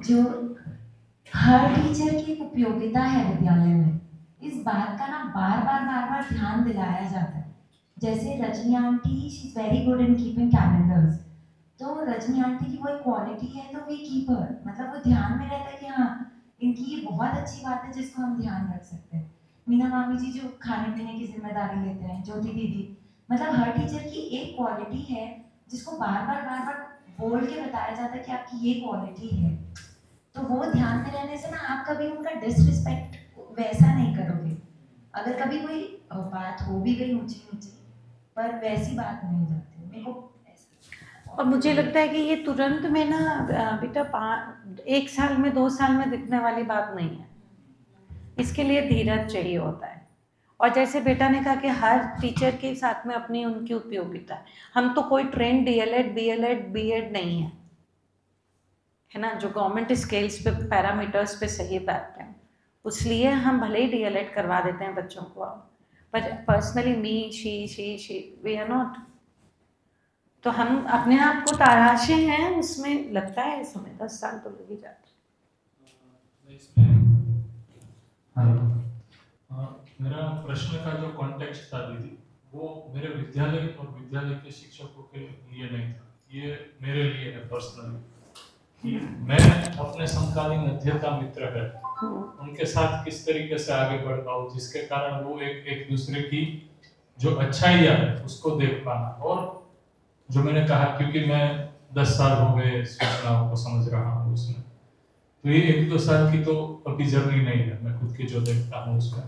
जो हर टीचर की एक उपयोगिता है विद्यालय में, इस बात का ना बार बार ध्यान दिलाया जाता है। जैसे Rajni aunty, she is very good in keeping calendars, तो रजनी आंटी की कोई क्वालिटी है तो वी कीप हर, मतलब वो ध्यान में रहता है कि हाँ इनकी ये बहुत अच्छी बात है जिसको हम ध्यान रख सकते हैं। मीना मामी जी जो खाने पीने की जिम्मेदारी लेते हैं, ज्योति दीदी, मतलब हर टीचर की एक क्वालिटी है जिसको बार बार बोल के बताया जाता है कि आपकी ये क्वालिटी है। तो वो ध्यान में रहने से ना आप कभी उनका डिसरिस्पेक्ट वैसा नहीं करोगे। अगर कभी कोई बात हो भी गई ऊंची नीची, पर वैसी बात नहीं जाती मेरे को ऐसा। और मुझे लगता है कि ये तुरंत में ना बेटा 1 साल में 2 साल में दिखने वाली बात नहीं है, इसके लिए धीरज चाहिए होता है और जैसे बेटा ने कहा कि हर टीचर के साथ में अपनी उनकी उपयोगिता है। हम तो कोई ट्रेंड डीएलएड बीएड नहीं है ना, जो गवर्नमेंट स्केल्स पे पैरामीटर्स पे सही बैठते हैं, इसलिए हम भले ही डीएलएड करवा देते हैं बच्चों को, पर personally me she we are not. तो हम अपने आप को तराशे हैं, उसमें लगता है समय 10 साल तो लग ही जाता है। हेलो, मेरा प्रश्न का जो कॉन्टेक्स्ट था दीदी, वो मेरे विद्यालय और विद्यालय के शिक्षकों के लिए नहीं था, ये मेरे लिए है पर्सनली। कि मैं अपने समकालीन अध्येता मित्र है, उनके साथ किस तरीके से आगे बढ़ पाऊँ, जिसके कारण वो एक दूसरे की जो अच्छाइयाँ है उसको देख पाना। और जो मैंने कहा, क्योंकि मैं 10 साल हो गए सूचनाओं को समझ रहा हूँ उसमें, तो ये 1-2 साल की तो अभी जर्नी नहीं है, मैं खुद की जो देखता हूँ उसमें।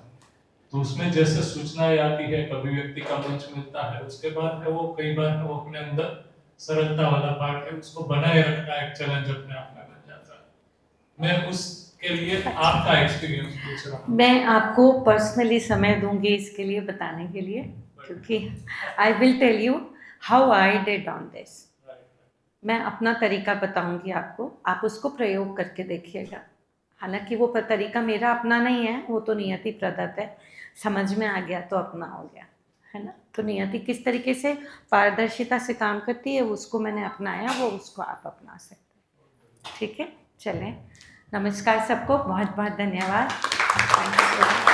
तो उसमें जैसे सूचनाएं आती है, अभिव्यक्ति का मंच मिलता है, उसके बाद है वो कई बार है वो अपने अंदर सरलता वाला पार्ट है, उसको बनाए रखना एक चैलेंज अपने आप में बन जाता है। मैं उसके लिए आपका एक्सपीरियंस पूछ रहा हूँ। मैं आपको पर्सनली समय दूंगी इसके लिए बताने के लिए, क्योंकि I will tell you how I did on this. मैं अपना तरीका बताऊंगी आपको, आप उसको प्रयोग करके देखिएगा। हालांकि वो तरीका मेरा अपना नहीं है, वो तो नियति प्रदत्त है, समझ में आ गया तो अपना हो गया, है ना। तो नियति किस तरीके से पारदर्शिता से काम करती है उसको मैंने अपनाया, वो उसको आप अपना सकते हैं। ठीक है, चलें। नमस्कार सबको, बहुत बहुत धन्यवाद। Thank you so much.